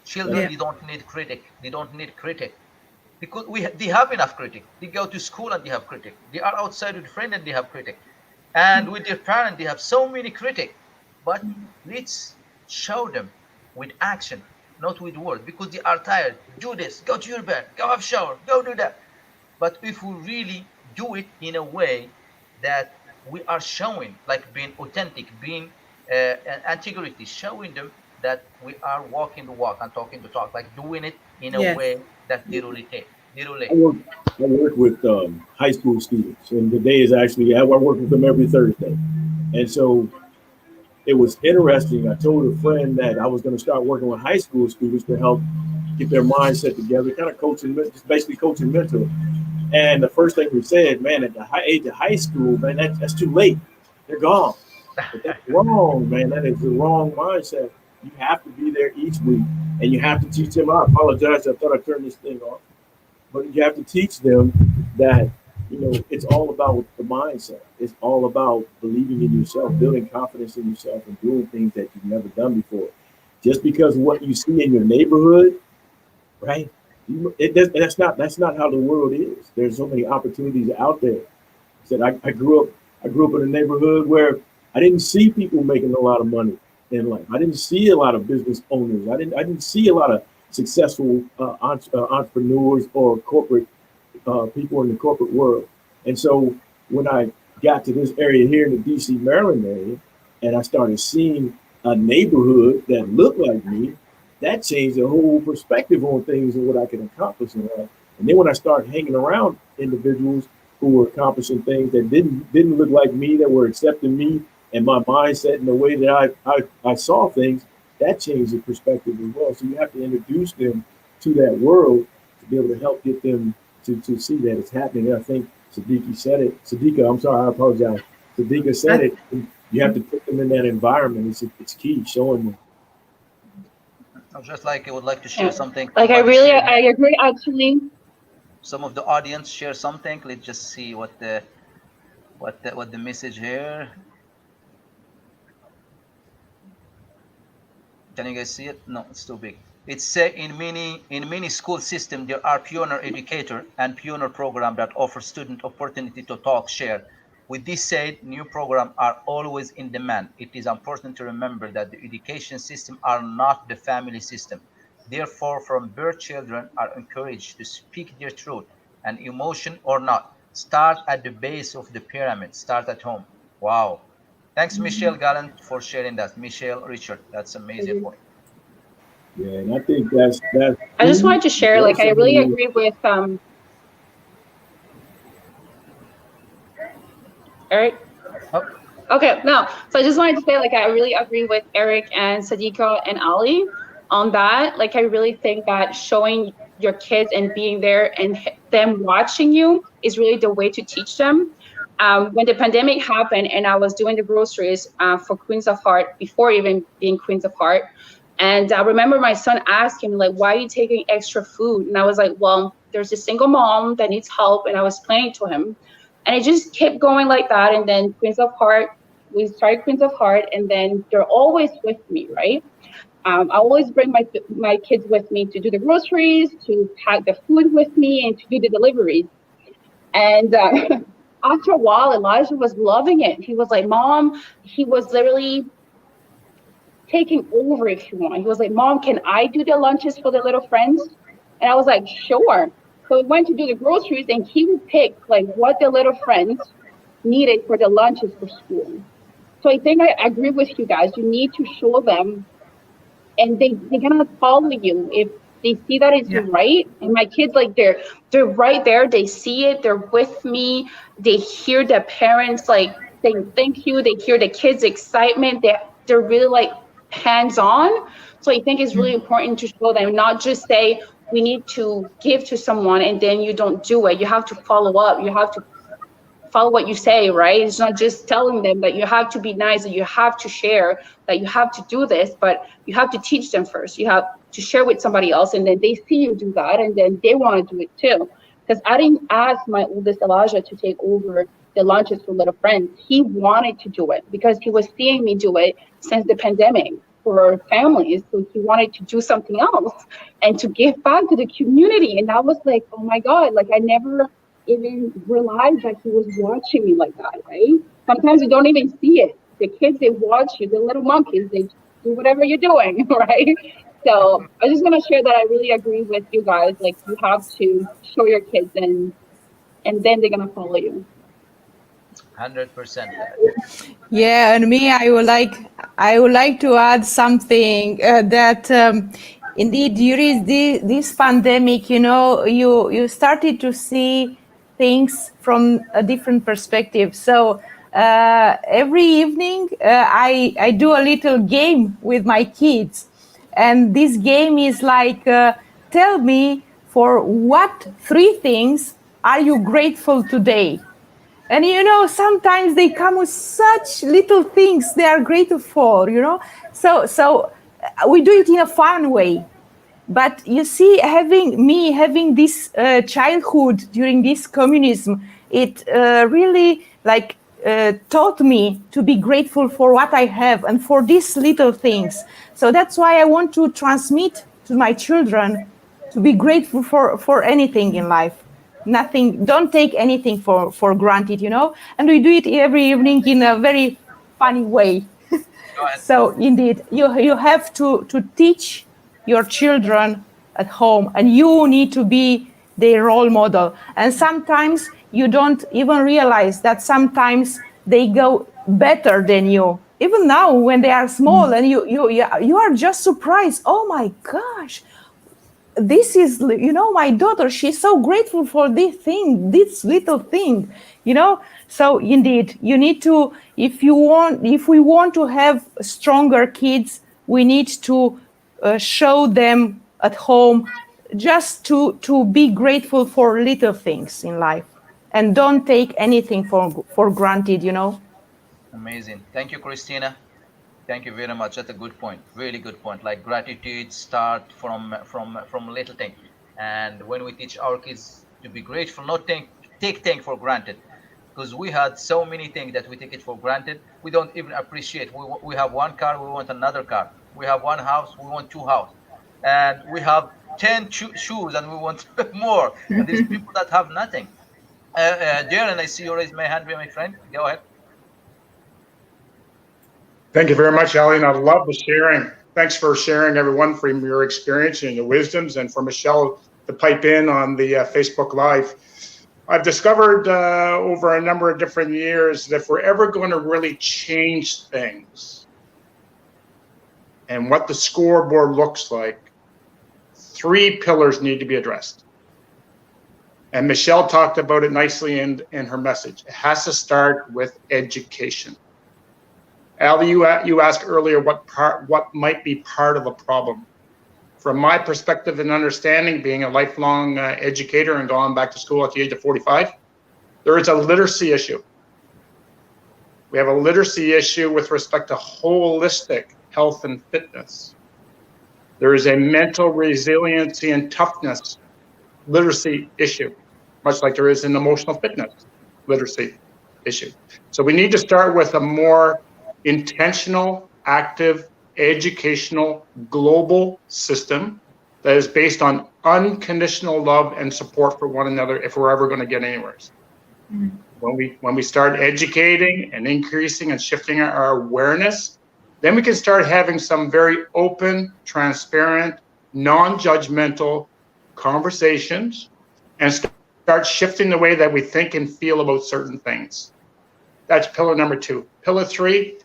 A: Children,
F: Yeah.
A: they don't need critic. They don't need critic because they have enough critic. They go to school and they have critic. They are outside with friends and they have critic. And with their parents, they have so many critic. But let's show them with action, not with words, because they are tired. Do this. Go to your bed. Go have a shower. Go do that. But if we really do it in a way that we are showing, like being authentic, being integrity, showing them that we are walking the walk and talking the talk, like doing it in a
F: Yes.
A: way that they relate. They
E: I
A: relate.
E: work, I work with high school students, and today is actually I work with them every Thursday, and so it was interesting. I told a friend that I was going to start working with high school students to help get their mindset together, kind of coaching, just basically coaching mentor. And the first thing we said, man, at the high age of high school, man, that's too late. They're gone. But that's wrong, man. That is the wrong mindset. You have to be there each week, and you have to teach them. I apologize. I thought I turned this thing off. But you have to teach them that, it's all about the mindset. It's all about believing in yourself, building confidence in yourself, and doing things that you've never done before. Just because what you see in your neighborhood, right? That's not how the world is. There's so many opportunities out there. Said I grew up in a neighborhood where I didn't see people making a lot of money in life. I didn't see a lot of business owners. I didn't see a lot of successful entrepreneurs or corporate people in the corporate world. And so when I got to this area here in the DC, Maryland area, and I started seeing a neighborhood that looked like me, that changed the whole perspective on things and what I can accomplish in life. And then when I started hanging around individuals who were accomplishing things that didn't look like me, that were accepting me and my mindset and the way that I saw things, that changed the perspective as well. So you have to introduce them to that world to be able to help get them to see that it's happening. And I think Sadiqa said it. Sadiqa, I'm sorry, I apologize. Sadiqa said it. You have to put them in that environment. It's key, showing them.
A: Just like I would like to share something.
D: Like I agree actually.
A: Some of the audience share something. Let's just see what the message here. Can you guys see it? No, it's too big. It's say in many school system there are pioneer educator and pioneer program that offer student opportunity to talk, share. With this said, new programs are always in demand. It is important to remember that the education system are not the family system. Therefore, from birth, children are encouraged to speak their truth and emotion or not. Start at the base of the pyramid. Start at home. Wow. Thanks, Michelle Gallant, for sharing that. Michelle Richard, that's amazing point.
E: Yeah, and I think that's
D: I just wanted to share, like, I really agree with Eric.
A: Oh.
D: Okay, no. So I just wanted to say, like, I really agree with Eric and Sadiqa and Ali on that. Like, I really think that showing your kids and being there and them watching you is really the way to teach them. When the pandemic happened and I was doing the groceries for Queens of Heart before even being Queens of Heart, and I remember my son asking, like, why are you taking extra food? And I was like, well, there's a single mom that needs help. And I was explaining to him. And it just kept going like that. And then Queens of Heart, we started Queens of Heart. And then they're always with me, right? I always bring my kids with me to do the groceries, to pack the food with me, and to do the deliveries. And after a while, Elijah was loving it. He was like, Mom, he was literally taking over, if you want. He was like, Mom, can I do the lunches for the little friends? And I was like, sure. So we went to do the groceries, and he would pick like what the little friends needed for the lunches for school. So I think I agree with you guys. You need to show them and they're gonna follow you if they see that it's
F: Yeah.
D: right. And my kids, like, they're right there, they see it, they're with me, they hear the parents like saying thank you, they hear the kids excitement, they're really like hands on. So I think it's really important to show them, not just say we need to give to someone and then you don't do it. You have to follow up, you have to follow what you say, right? It's not just telling them that you have to be nice, that you have to share, that you have to do this, but you have to teach them first. You have to share with somebody else, and then they see you do that, and then they want to do it too. Because I didn't ask my oldest Elijah to take over the lunches for little friends. He wanted to do it because he was seeing me do it since the pandemic for families. So he wanted to do something else and to give back to the community. And I was like, oh my God, like I never even realize that he was watching me like that, right? Sometimes you don't even see it. The kids, they watch you, the little monkeys, they do whatever you're doing, right? So I just want to share that I really agree with you guys. Like you have to show your kids, and then they're gonna follow you.
A: 100%.
B: Yeah, and me, I would like to add something that indeed during this pandemic, you started to see things from a different perspective. So every evening, I do a little game with my kids, and this game is like, tell me for what 3 things are you grateful today? And sometimes they come with such little things they are grateful for, So we do it in a fun way. But you see, having this childhood during this communism, it really taught me to be grateful for what I have and for these little things. So that's why I want to transmit to my children to be grateful for anything in life. Nothing, don't take anything for granted, and we do it every evening in a very funny way. So indeed, you have to teach your children at home, and you need to be their role model. And sometimes you don't even realize that sometimes they go better than you. Even now, when they are small, and you are just surprised. Oh my gosh, this is, my daughter, she's so grateful for this little thing, So indeed, you need to, if we want to have stronger kids, we need to show them at home just to be grateful for little things in life, and don't take anything for granted,
A: Amazing. Thank you, Christina. Thank you very much. That's a good point. Really good point. Like gratitude start from little thing. And when we teach our kids to be grateful, not take things for granted, because we had so many things that we take it for granted. We don't even appreciate. We have one car, we want another car. We have one house, we want 2 houses, and we have 10 shoes, and we want more. And there's people that have nothing. Darren, I see you raise my hand, my friend. Go ahead.
G: Thank you very much, Ali, and I love the sharing. Thanks for sharing, everyone, from your experience and your wisdoms, and for Michelle to pipe in on the Facebook Live. I've discovered over a number of different years that if we're ever going to really change things and what the scoreboard looks like, 3 pillars need to be addressed. And Michelle talked about it nicely in her message. It has to start with education. Ali, you asked earlier what might be part of the problem. From my perspective and understanding, being a lifelong educator and going back to school at the age of 45, there is a literacy issue. We have a literacy issue with respect to holistic health and fitness. There is a mental resiliency and toughness literacy issue, much like there is an emotional fitness literacy issue. So we need to start with a more intentional, active, educational, global system that is based on unconditional love and support for one another if we're ever going to get anywhere. When we start educating and increasing and shifting our awareness, then we can start having some very open, transparent, non-judgmental conversations and start shifting the way that we think and feel about certain things. That's pillar number 2. Pillar three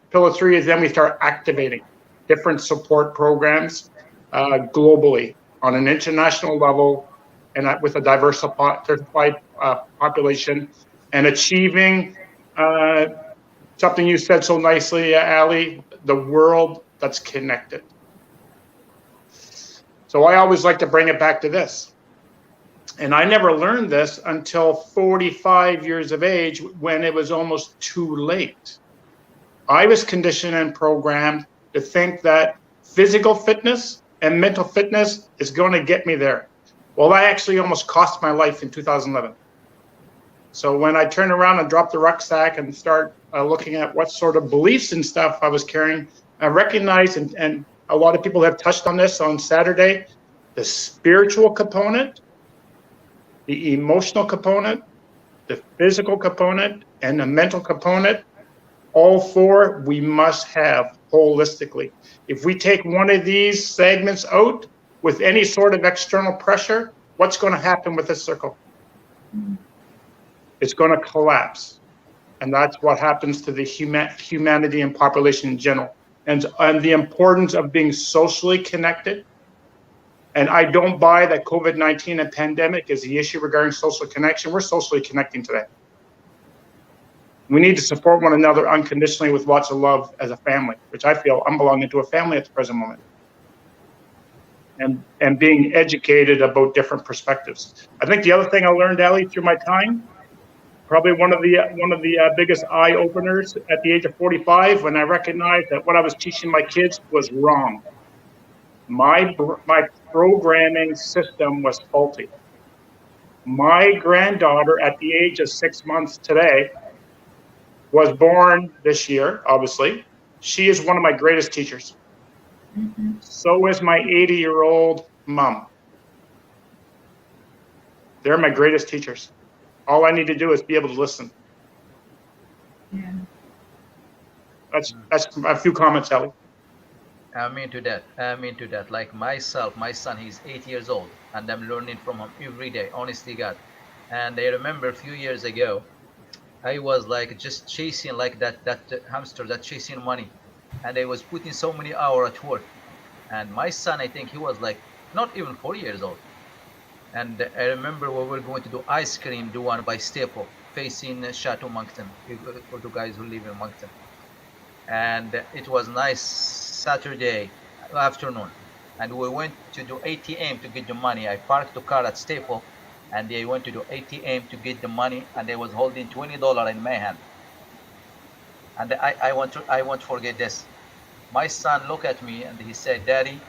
G: is then we start activating. different support programs globally on an international level and with a diversified population, and achieving something you said so nicely, Ali, the world that's connected. So I always like to bring it back to this. And I never learned this until 45 years of age, when it was almost too late. I was conditioned and programmed to think that physical fitness and mental fitness is going to get me there. Well, that actually almost cost my life in 2011. So when I turned around and dropped the rucksack and start looking at what sort of beliefs and stuff I was carrying, I recognized, and a lot of people have touched on this on Saturday, the spiritual component, the emotional component, the physical component, and the mental component. All four we must have holistically. If we take one of these segments out with any sort of external pressure, what's going to happen with this circle? It's going to collapse. And that's what happens to the humanity and population in general. And the importance of being socially connected. And I don't buy that COVID-19 and pandemic is the issue regarding social connection. We're socially connecting today. We need to support one another unconditionally with lots of love as a family, which I feel I'm belonging to a family at the present moment. And being educated about different perspectives. I think the other thing I learned, Ali, through my time, probably one of the biggest eye openers at the age of 45, when I recognized that what I was teaching my kids was wrong. My programming system was faulty. My granddaughter at the age of 6 months today was born this year, obviously. She is one of my greatest teachers. Mm-hmm. So is my 80-year-old mom. They're my greatest teachers. All I need to do is be able to listen. Yeah. That's a few comments, Ellie.
A: I'm into that. Like myself, my son, he's 8 years old, and I'm learning from him every day, honestly, God. And I remember a few years ago, I was like just chasing like that hamster that chasing money, and I was putting so many hours at work. And my son, I think he was like not even 4 years old. And I remember we were going to do ice cream, do one by Staple, facing Chateau Moncton, for the guys who live in Moncton. And it was nice Saturday afternoon, and we went to do ATM to get the money. I parked the car at Staple, and they went to do ATM to get the money, and they was holding $20 in my hand. And I won't forget this. My son looked at me and he said, "Daddy,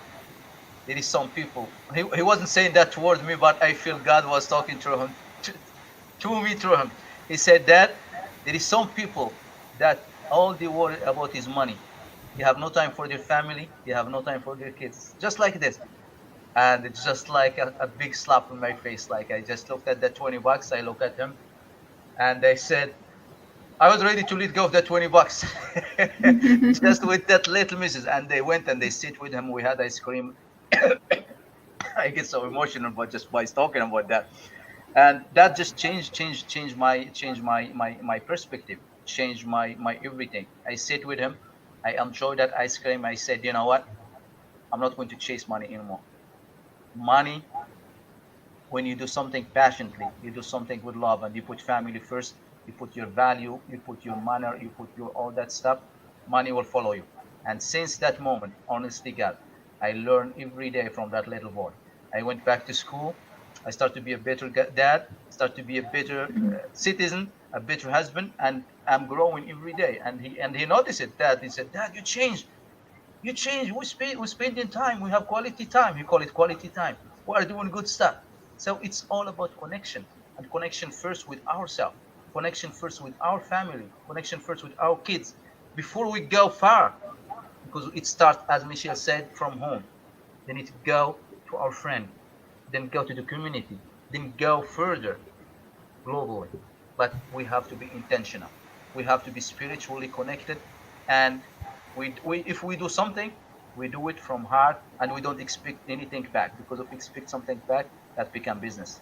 A: there is some people." He wasn't saying that towards me, but I feel God was talking through him, to me through him. He said, "Dad, there is some people that all they worry about is money. They have no time for their family. They have no time for their kids." Just like this. And it's just like a big slap in my face. Like I just looked at that $20. I looked at him and I said, I was ready to let go of that $20 just with that little missus. And they went and they sit with him. We had ice cream. I get so emotional but just by talking about that. And that just changed my perspective, changed my everything. I sit with him. I enjoy that ice cream. I said, you know what? I'm not going to chase money anymore. Money, when you do something passionately, you do something with love, and you put family first, you put your value, you put your manner, you put your all that stuff, money will follow you. And since that moment, honestly, God, I learn every day from that little boy. I went back to school. I start to be a better dad, start to be a better citizen, a better husband, and I'm growing every day. And he noticed it. Dad, he said, "Dad, you changed. You changed. We spending time. We have quality time." He call it quality time. We are doing good stuff. So it's all about connection, and connection first with ourselves, connection first with our family, connection first with our kids before we go far, because it starts, as Michelle said, from home. Then it go to our friend, then go to the community, then go further globally. But we have to be intentional. We have to be spiritually connected, and if we do something, we do it from heart, and we don't expect anything back. Because if we expect something back, that become business.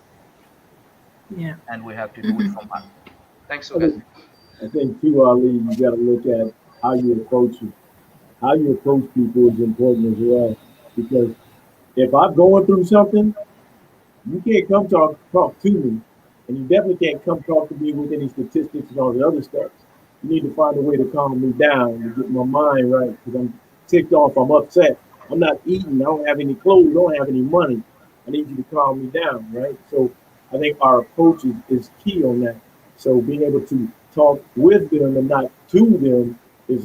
F: Yeah.
A: And we have to do it from heart. Thanks, guys.
E: I think too, Ali, you got to look at how you approach it. how you approach people is important as well. Because if I'm going through something, you can't come talk to me, and you definitely can't come talk to me with any statistics and all the other stuff. You need to find a way to calm me down to get my mind right because I'm ticked off. I'm upset. I'm not eating. I don't have any clothes. I don't have any money. I need you to calm me down, right? So I think our approach is key on that. So being able to talk with them and not to them is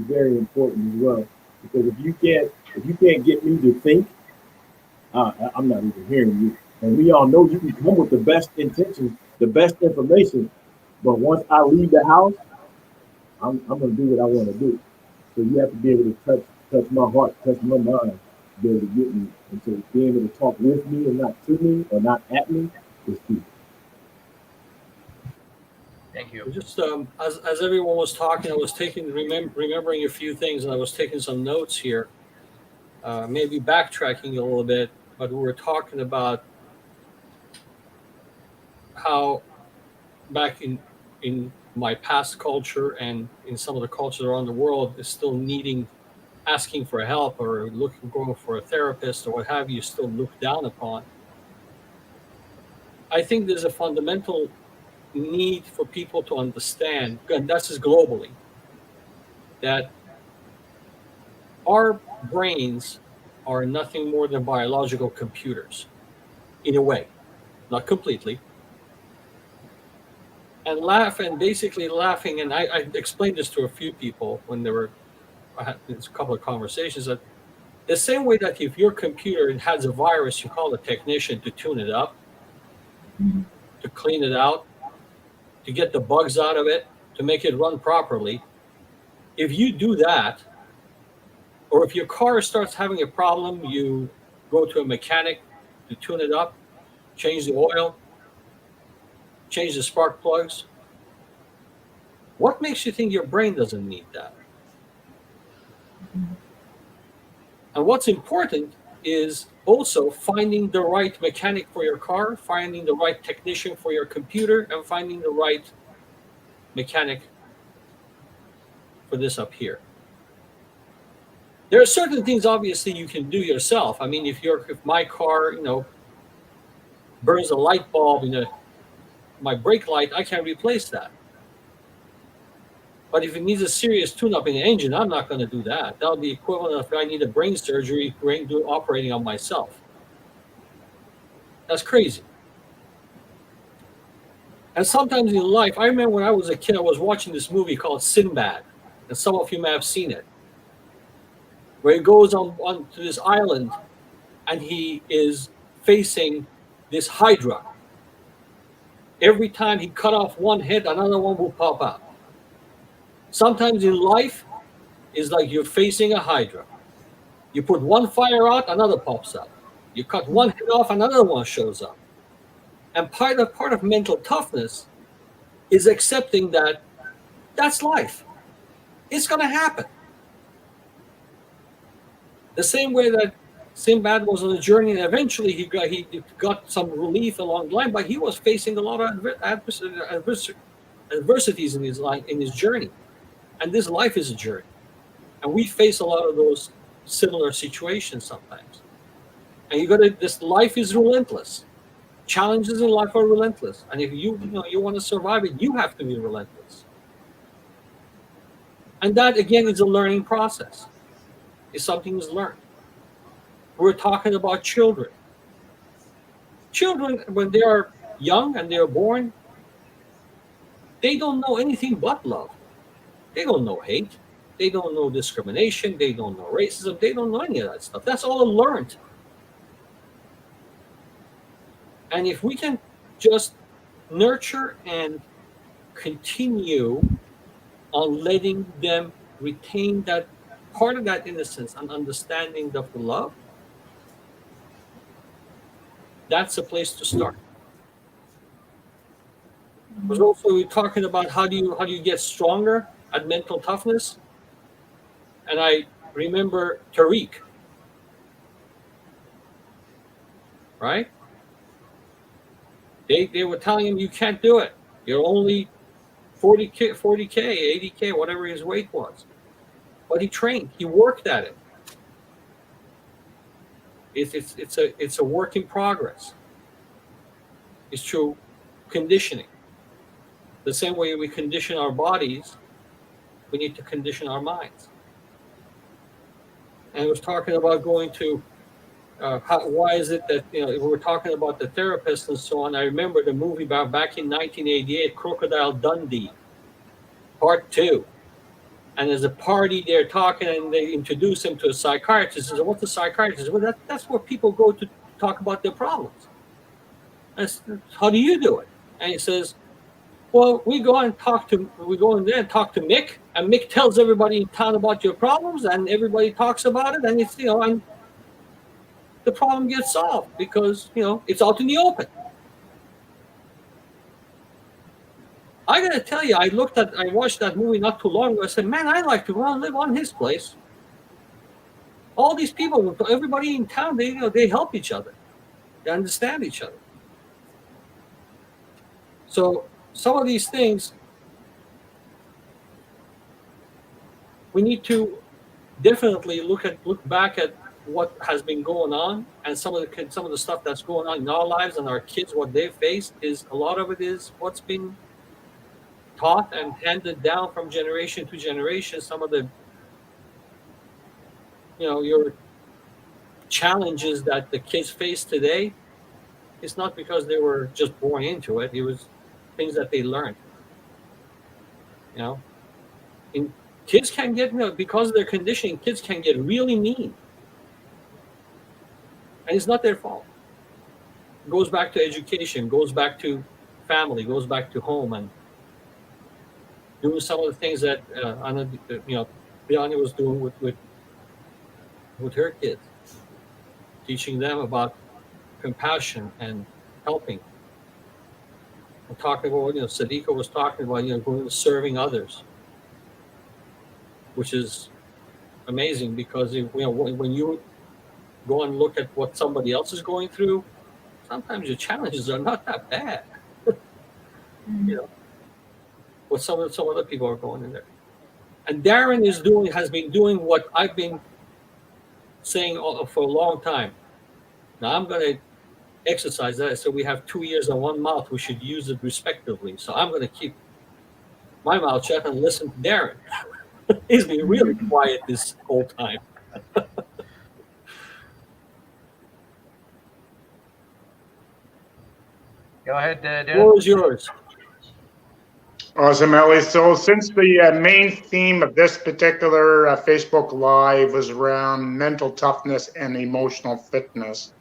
E: very important as well. Because if you can't get me to think, I'm not even hearing you. And we all know you can come with the best intentions, the best information, but once I leave the house, I'm gonna do what I want to do. So you have to be able to touch my heart, touch my mind, to be able to get me. And so being able to talk with me and not to me or not at me is key.
A: Thank you.
C: Just as everyone was talking, I was remembering a few things, and I was taking some notes here. Maybe backtracking a little bit, but we were talking about how back in my past culture and in some of the cultures around the world is still needing asking for help or going for a therapist or what have you still looked down upon. I think there's a fundamental need for people to understand, and that's just globally, that our brains are nothing more than biological computers, in a way, not completely. And basically laughing, and I explained this to a few people when I had a couple of conversations, that the same way that if your computer has a virus, you call a technician to tune it up, to clean it out, to get the bugs out of it, to make it run properly. If you do that, or if your car starts having a problem, you go to a mechanic to tune it up, change the oil, change the spark plugs. What makes you think your brain doesn't need that? And what's important is also finding the right mechanic for your car, finding the right technician for your computer, and finding the right mechanic for this up here. There are certain things obviously you can do yourself. I mean, if my car, burns a light bulb in my brake light, I can replace that. But if it needs a serious tune-up in the engine, I'm not going to do that. That'll be equivalent if I need a brain surgery, operating on myself. That's crazy. And sometimes in life, I remember when I was a kid, I was watching this movie called Sinbad, and some of you may have seen it, where he goes on to this island, and he is facing this hydra. Every time he cut off one head, another one will pop out. Sometimes in life, it's like you're facing a hydra. You put one fire out, another pops up. You cut one head off, another one shows up. And part of mental toughness is accepting that that's life. It's going to happen. The same way that Sinbad was on a journey, and eventually he got some relief along the line, but he was facing a lot of adversities in his journey. And this life is a journey. And we face a lot of those similar situations sometimes. And this life is relentless. Challenges in life are relentless. And if you want to survive it, you have to be relentless. And that, again, is a learning process. It's something that's learned. We're talking about children. Children, when they are young and they are born, they don't know anything but love. They don't know hate. They don't know discrimination. They don't know racism. They don't know any of that stuff. That's all learned. And if we can just nurture and continue on letting them retain that part of that innocence and understanding of the love, that's a place to start. But also we're talking about how do you get stronger at mental toughness. And I remember Tariq, right? They were telling him you can't do it. You're only 40K, 80K, whatever his weight was. but he trained. He worked at it. It's a work in progress. It's through conditioning. The same way we condition our bodies, we need to condition our minds. And I was talking about going to why is it that, we were talking about the therapist and so on. I remember the movie back in 1988, Crocodile Dundee, Part 2. And there's a party they're talking, and they introduce him to a psychiatrist. He says, "What's a psychiatrist?" Well, that's where people go to talk about their problems. How do you do it? And he says, "Well, we go in there and talk to Mick, and Mick tells everybody in town about your problems, and everybody talks about it, and it's and the problem gets solved because it's out in the open." I gotta tell you, I watched that movie not too long ago. I said, "Man, I'd like to go and live on his place." All these people, everybody in town, they help each other, they understand each other. So some of these things, we need to definitely look back at what has been going on, and some of the stuff that's going on in our lives and our kids, what they face, is a lot of it is what's been taught and handed down from generation to generation. Some of the your challenges that the kids face today, it's not because they were just born into it. It was things that they learned. And kids can get, because of their conditioning, kids can get really mean, and it's not their fault. It goes back to education, goes back to family, goes back to home, and doing some of the things that Biani was doing with her kids, teaching them about compassion and helping. And talking about, Sadiqa was talking about, going and serving others, which is amazing because when you go and look at what somebody else is going through, sometimes your challenges are not that bad. What some other people are going in there. And Darren has been doing what I've been saying for a long time. Now I'm going to exercise that. So we have 2 ears and one mouth. We should use it respectively. So I'm going to keep my mouth shut and listen to Darren. He's been really quiet this whole time.
A: Go ahead, Darren.
C: What was yours?
G: Awesome, Ellie. So since the main theme of this particular Facebook Live was around mental toughness and emotional fitness,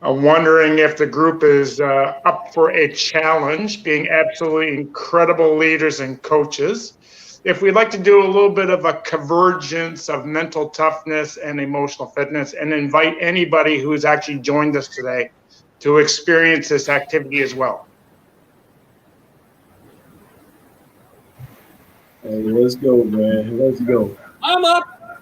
G: I'm wondering if the group is up for a challenge, being absolutely incredible leaders and coaches. If we'd like to do a little bit of a convergence of mental toughness and emotional fitness, and invite anybody who's actually joined us today to experience this activity as well.
E: Hey, let's go, man. Let's go.
C: I'm up.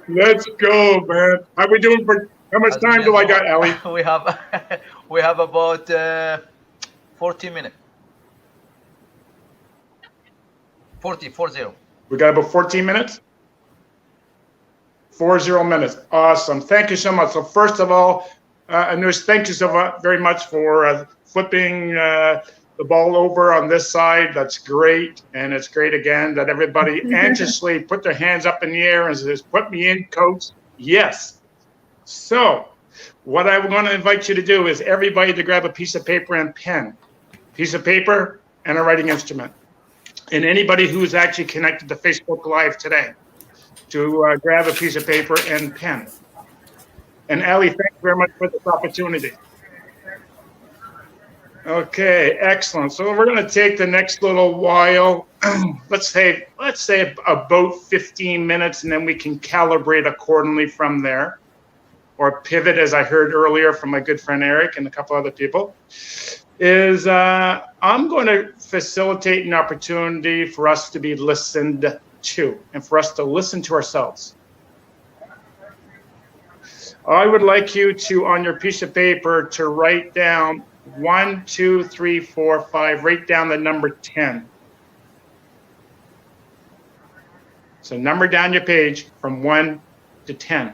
G: Let's go, man. How we doing for how much time do I got, Ellie?
A: we have about 40 minutes. 40.
G: We got about 14 minutes? 40 minutes. Awesome. Thank you so much. So first of all, Anush, thank you so very much for flipping the ball over on this side. That's great. And it's great again that everybody anxiously put their hands up in the air and says, "Put me in, coach." Yes. So what I'm going to invite you to do is everybody to grab a piece of paper and pen. Piece of paper and a writing instrument. And anybody who's actually connected to Facebook Live today, to grab a piece of paper and pen. And Ali, thank you very much for this opportunity. Okay, excellent. So we're going to take the next little while, let's say about 15 minutes, and then we can calibrate accordingly from there, or pivot, as I heard earlier from my good friend Eric and a couple other people. I'm going to facilitate an opportunity for us to be listened to, and for us to listen to ourselves. I would like you to, on your piece of paper, to write down 1, 2, 3, 4, 5, write down the number 10. So number down your page from 1 to 10.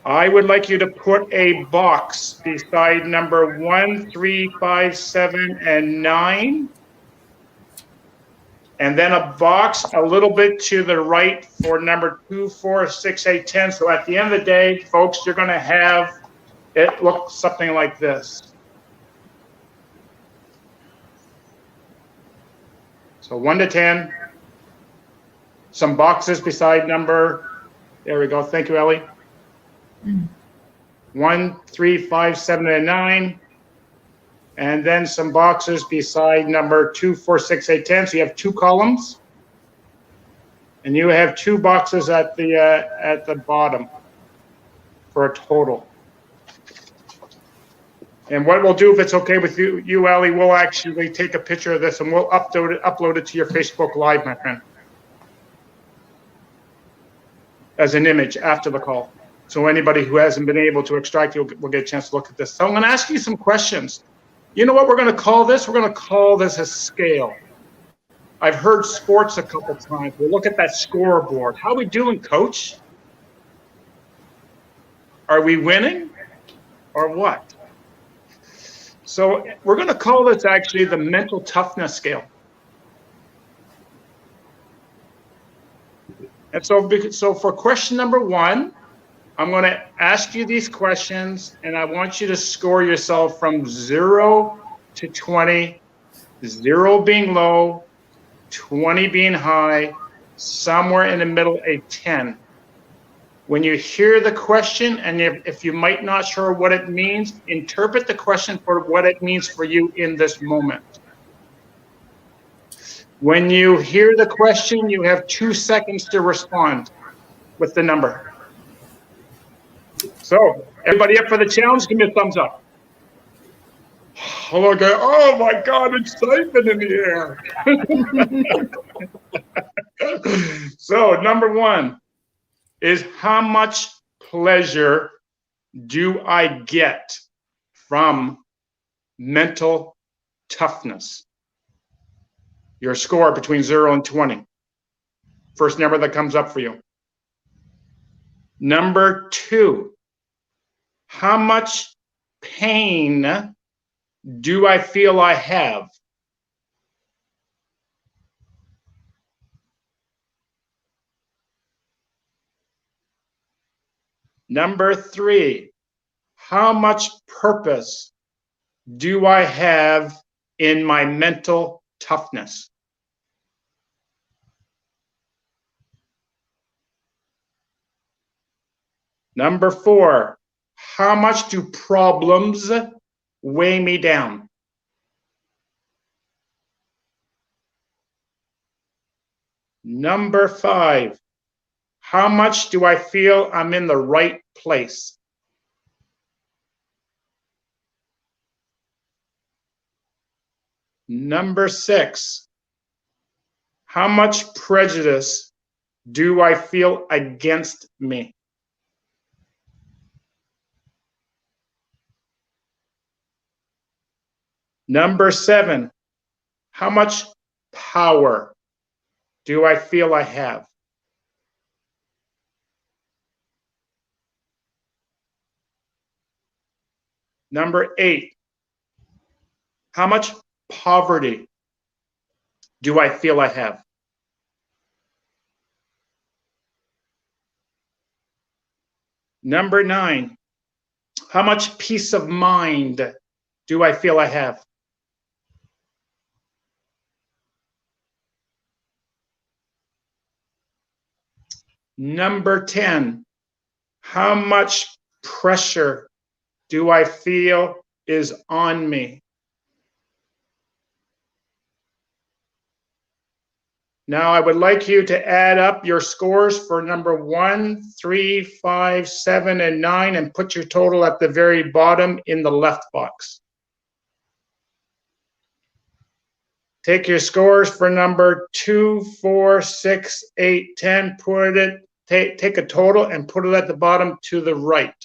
G: I would like you to put a box beside number 1, 3, 5, 7, and 9. And then a box a little bit to the right for number 2, 4, 6, 8, 10. So at the end of the day, folks, you're going to have it look something like this. So 1 to 10. Some boxes beside number. There we go. Thank you, Ellie. 1, 3, 5, 7, and 9. And then some boxes beside number 2, 4, 6, 8, 10. So you have 2 columns. And you have 2 boxes at the bottom for a total. And what we'll do, if it's okay with you, Ellie, we'll actually take a picture of this and we'll upload it to your Facebook Live, my friend, as an image after the call. So anybody who hasn't been able to extract it will get a chance to look at this. So I'm going to ask you some questions. You know what we're going to call this? We're going to call this a scale. I've heard sports a couple times. We'll look at that scoreboard. How are we doing, coach? Are we winning or what? So we're going to call this actually the mental toughness scale. And so for question number 1, I'm going to ask you these questions, and I want you to score yourself from 0 to 20, 0 being low, 20 being high, somewhere in the middle, a 10. When you hear the question, and if you might not sure what it means, interpret the question for what it means for you in this moment. When you hear the question, you have 2 seconds to respond with the number. So, everybody up for the challenge? Give me a thumbs up. Hello, guys. Oh my God, excitement in the air. So, number 1 is how much pleasure do I get from mental toughness? Your score between 0 and 20. First number that comes up for you. Number 2, how much pain do I feel I have? Number 3, how much purpose do I have in my mental toughness? Number 4, how much do problems weigh me down? Number 5, how much do I feel I'm in the right place? Number 6, how much prejudice do I feel against me? Number 7, how much power do I feel I have? Number 8, how much poverty do I feel I have? Number 9, how much peace of mind do I feel I have? Number 10, how much pressure do I feel is on me? Now I would like you to add up your scores for number 1, 3, 5, 7, and 9 and put your total at the very bottom in the left box. Take your scores for number 2, 4, 6, 8, 10, take a total and put it at the bottom to the right.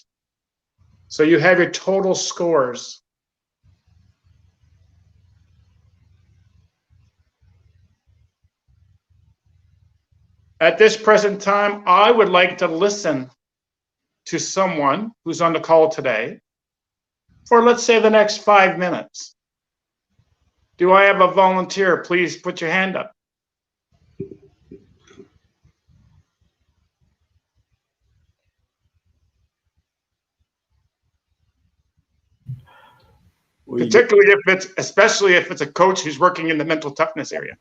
G: So you have your total scores. At this present time, I would like to listen to someone who's on the call today for, let's say, the next 5 minutes. Do I have a volunteer? Please put your hand up. Particularly especially if it's a coach who's working in the mental toughness area.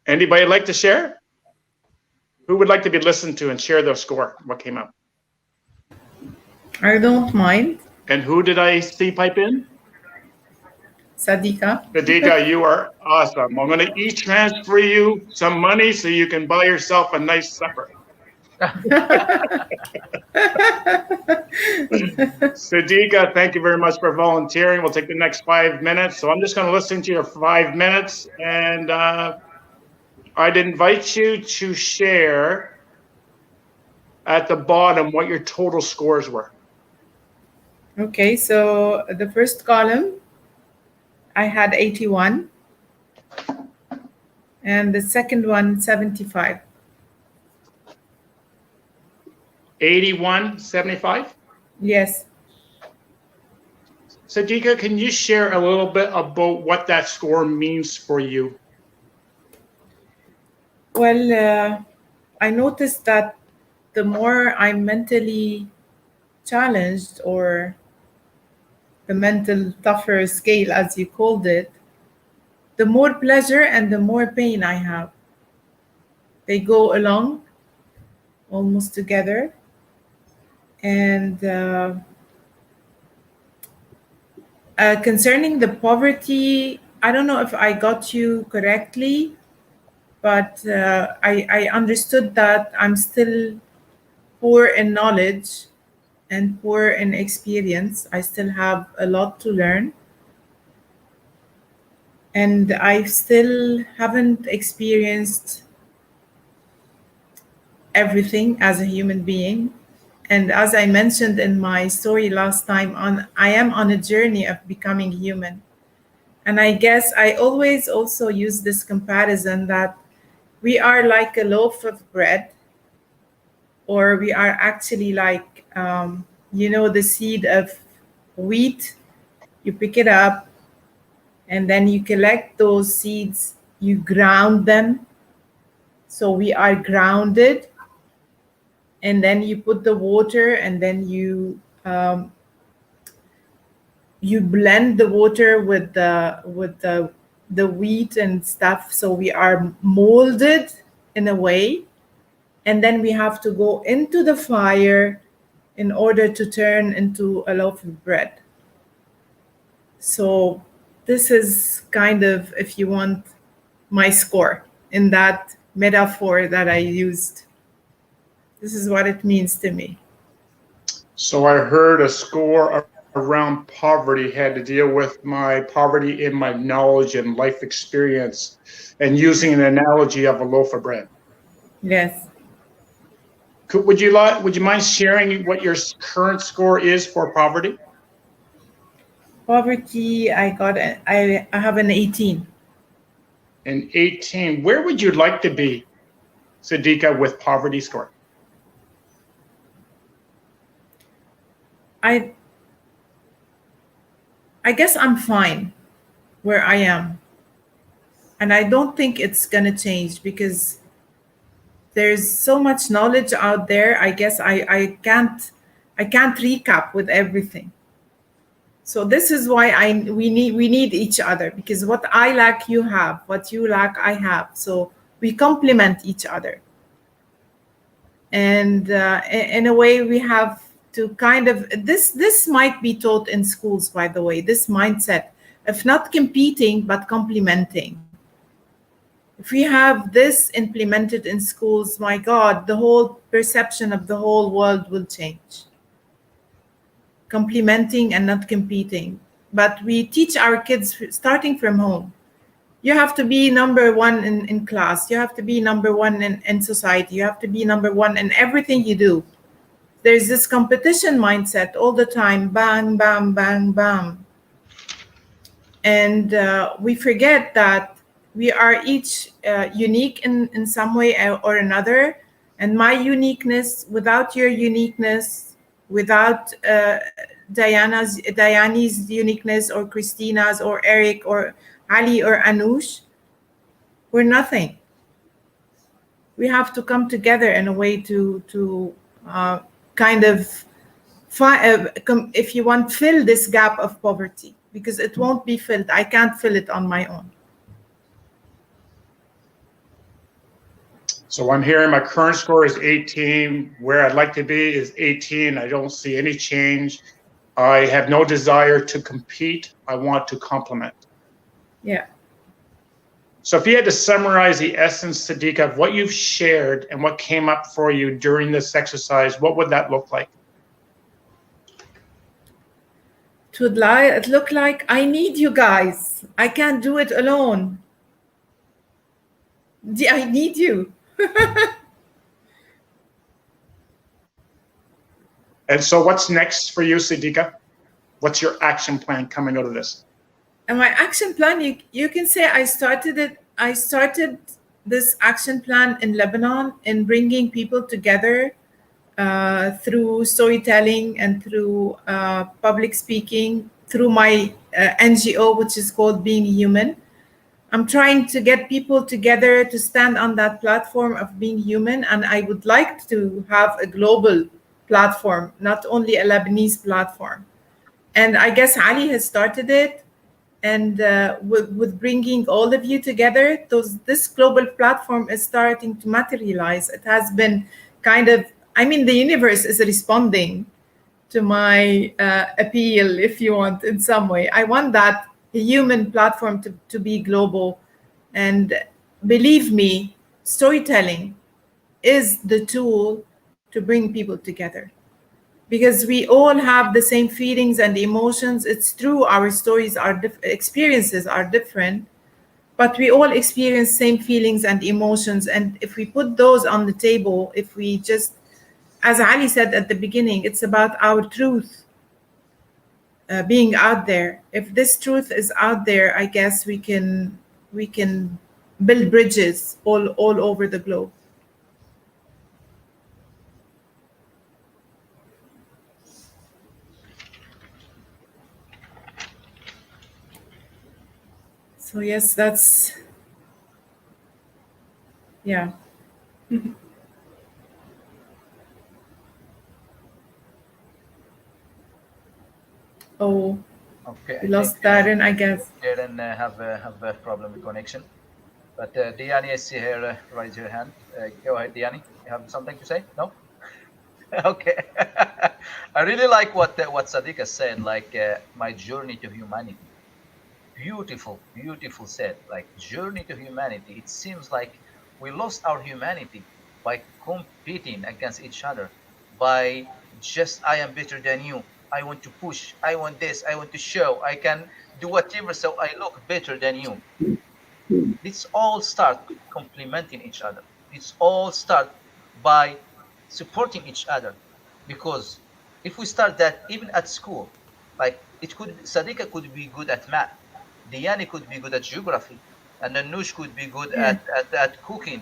G: Anybody like to share? Who would like to be listened to and share their score? What came up?
F: I don't mind.
G: And who did I see pipe in?
F: Sadika.
G: Sadika, you are awesome. I'm going to e-transfer you some money so you can buy yourself a nice supper. Sadika, thank you very much for volunteering. We'll take the next 5 minutes. So I'm just going to listen to you for 5 minutes. And I'd invite you to share at the bottom what your total scores were.
F: Okay, so the first column, I had 81. And the second one, 75.
G: 81, 75?
F: Yes.
G: Sadika, can you share a little bit about what that score means for you?
F: Well, I noticed that the more I'm mentally challenged, or the mental tougher scale, as you called it, the more pleasure and the more pain I have. They go along almost together. And concerning the poverty, I don't know if I got you correctly, but I understood that I'm still poor in knowledge and poor in experience. I still have a lot to learn. And I still haven't experienced everything as a human being. And as I mentioned in my story last time, I am on a journey of becoming human. And I guess I always also use this comparison that we are like a loaf of bread, or we are actually like, the seed of wheat. You pick it up, and then you collect those seeds, you ground them. So we are grounded. And then you put the water, and then you blend the water with the wheat and stuff. So we are molded in a way, and then we have to go into the fire in order to turn into a loaf of bread. So this is kind of, if you want, my score in that metaphor that I used. This is what it means to me.
G: So I heard a score around poverty had to deal with my poverty in my knowledge and life experience, and using an analogy of a loaf of bread.
F: Yes.
G: Would you mind sharing what your current score is for poverty?
F: Poverty, I have an 18.
G: An 18. Where would you like to be, Sadika, with poverty score?
F: I guess I'm fine where I am. And I don't think it's going to change, because there's so much knowledge out there. I guess I can't recap with everything. So this is why we need each other, because what I lack, you have. What you lack, I have. So we complement each other. And in a way, we have to kind of, this might be taught in schools, by the way, this mindset, if not competing, but complementing. If we have this implemented in schools, my God, the whole perception of the whole world will change. Complementing and not competing. But we teach our kids starting from home. You have to be number one in class. You have to be number one in society. You have to be number one in everything you do. there's this competition mindset all the time, bang, bang, bang, bang. And we forget that we are each unique in some way or another. And my uniqueness, without your uniqueness, without Diane's uniqueness, or Christina's, or Eric, or Ali, or Anush, we're nothing. We have to come together in a way to kind of, if you want, fill this gap of poverty, because it won't be filled. I can't fill it on my own.
G: So I'm hearing my current score is 18. Where I'd like to be is 18. I don't see any change. I have no desire to compete. I want to complement.
F: Yeah.
G: So if you had to summarize the essence, Sadiqa, of what you've shared and what came up for you during this exercise, what would that look like?
F: It would look like I need you guys. I can't do it alone. I need you.
G: And so what's next for you, Sadiqa? What's your action plan coming out of this?
F: And my action plan, you can say I started this action plan in Lebanon, in bringing people together through storytelling and through public speaking, through my NGO, which is called Being Human. I'm trying to get people together to stand on that platform of being human. And I would like to have a global platform, not only a Lebanese platform. And I guess Ali has started it. And with bringing all of you together, this global platform is starting to materialize. It has been kind of, the universe is responding to my appeal, if you want, in some way. I want that human platform to be global. And believe me, storytelling is the tool to bring people together. Because we all have the same feelings and emotions. It's true, our stories experiences are different, but we all experience same feelings and emotions. And if we put those on the table, if we just, as Ali said at the beginning, it's about our truth being out there. If this truth is out there, I guess we can build bridges all over the globe. So yes, that's, yeah. Oh,
A: Okay,
F: we lost Darren, I guess.
A: Darren have a problem with connection. But Diani, I see her raise her hand. Go ahead, Diani. You have something to say? No? Okay. I really like what Sadiqa said, like my journey to humanity. Beautiful, beautiful said, like journey to humanity. It seems like we lost our humanity by competing against each other, by just, I am better than you. I want to push. I want this. I want to show. I can do whatever so I look better than you. Let's all start complementing each other. Let's all start by supporting each other. Because if we start that even at school, like Sadiqa could be good at math, Diani could be good at geography, and Anush could be good at cooking.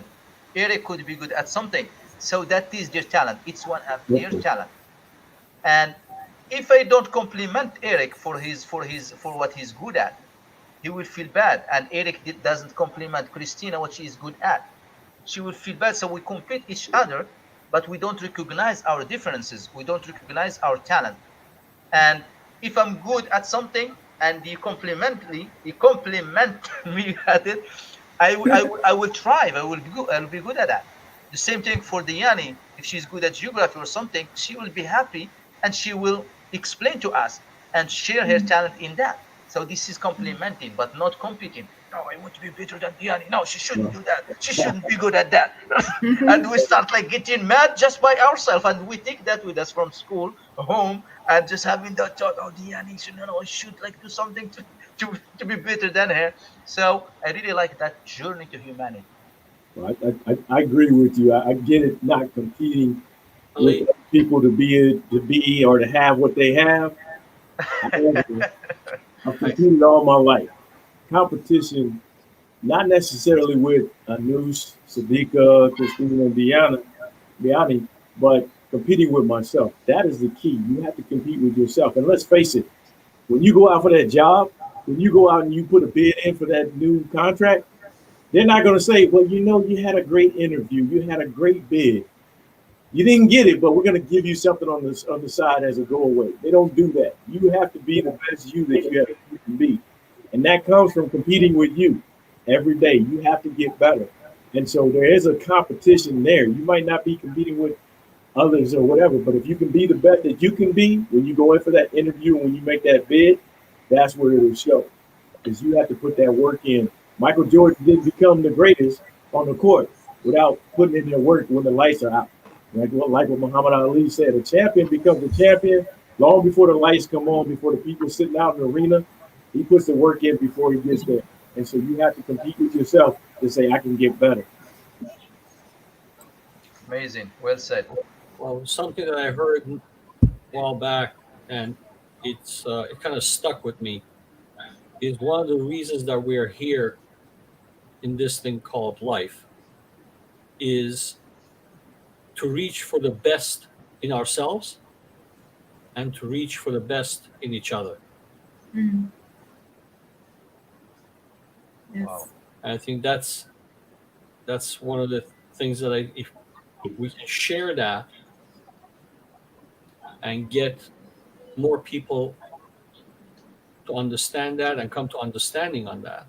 A: Eric could be good at something. So that is their talent. Each one have their talent. And if I don't compliment Eric for what he's good at, he will feel bad. And Eric doesn't compliment Christina what she is good at. She will feel bad. So we compete each other, but we don't recognize our differences. We don't recognize our talent. And if I'm good at something and you compliment me at it, I will thrive. I will be good at that. The same thing for Diani. If she's good at geography or something, she will be happy and she will explain to us and share her talent in that. So this is complementing, but not competing. No, I want to be better than Diani. No, she shouldn't do that. She shouldn't be good at that. And we start like getting mad just by ourselves. And we take that with us from school, home, and just having that thought, oh, Diani, I should like do something to be better than her. So I really like that journey to humanity.
E: Well, I agree with you. I get it, not competing with people to be or to have what they have. However, I've competed all my life. Competition, not necessarily with Anush, Sadiqa, Christina, and Biani, but competing with myself. That is the key. You have to compete with yourself. And let's face it, when you go out for that job, when you go out and you put a bid in for that new contract, they're not going to say, well, you had a great interview, you had a great bid. You didn't get it, but we're going to give you something on the side as a go away. They don't do that. You have to be the best you that you can be. And that comes from competing with you every day. You have to get better. And so there is a competition there. You might not be competing with others or whatever, but if you can be the best that you can be when you go in for that interview and when you make that bid, that's where it'll show. Because you have to put that work in. Michael Jordan didn't become the greatest on the court without putting in their work when the lights are out. Like what Muhammad Ali said, a champion becomes a champion long before the lights come on, before the people sitting out in the arena. He puts the work in before he gets there. And so you have to compete with yourself to say, I can get better.
A: Amazing. Well said.
C: Well, something that I heard a while back, and it kind of stuck with me, is one of the reasons that we are here in this thing called life is to reach for the best in ourselves and to reach for the best in each other.
F: Mm. Yes.
A: Wow.
C: And I think that's one of the things that if we can share that and get more people to understand that and come to understanding on that,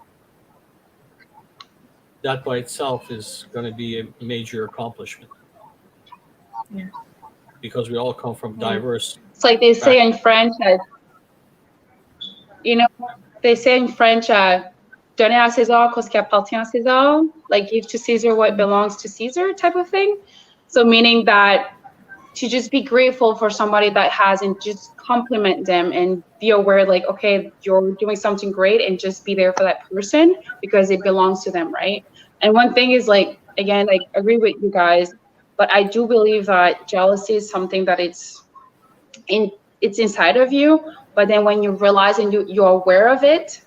C: that by itself is going to be a major accomplishment.
F: Yeah.
C: Because we all come from diverse.
D: It's like they say in French, they say in French, donner à César ce qui appartient à César, like give to Caesar what belongs to Caesar type of thing. So meaning that to just be grateful for somebody that has and just compliment them and be aware, like, okay, you're doing something great, and just be there for that person because it belongs to them, right? And one thing is, like, again, I agree with you guys, but I do believe that jealousy is something that it's inside of you, but then when you realize and you're aware of it,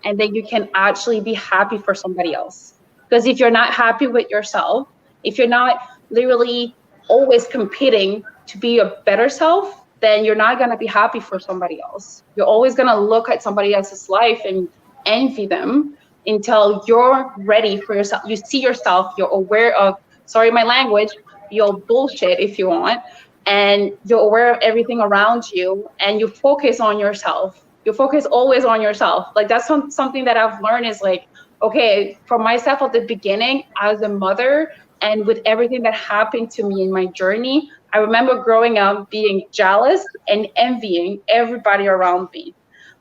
D: and then you can actually be happy for somebody else. Because if you're not happy with yourself, if you're not literally always competing to be a better self, then you're not going to be happy for somebody else. You're always going to look at somebody else's life and envy them until you're ready for yourself. You see yourself, you're aware of, sorry, my language, your bullshit if you want, and you're aware of everything around you, and you focus on yourself. You focus always on yourself. Like, that's something that I've learned is like, okay, for myself at the beginning as a mother, and with everything that happened to me in my journey, I remember growing up being jealous and envying everybody around me.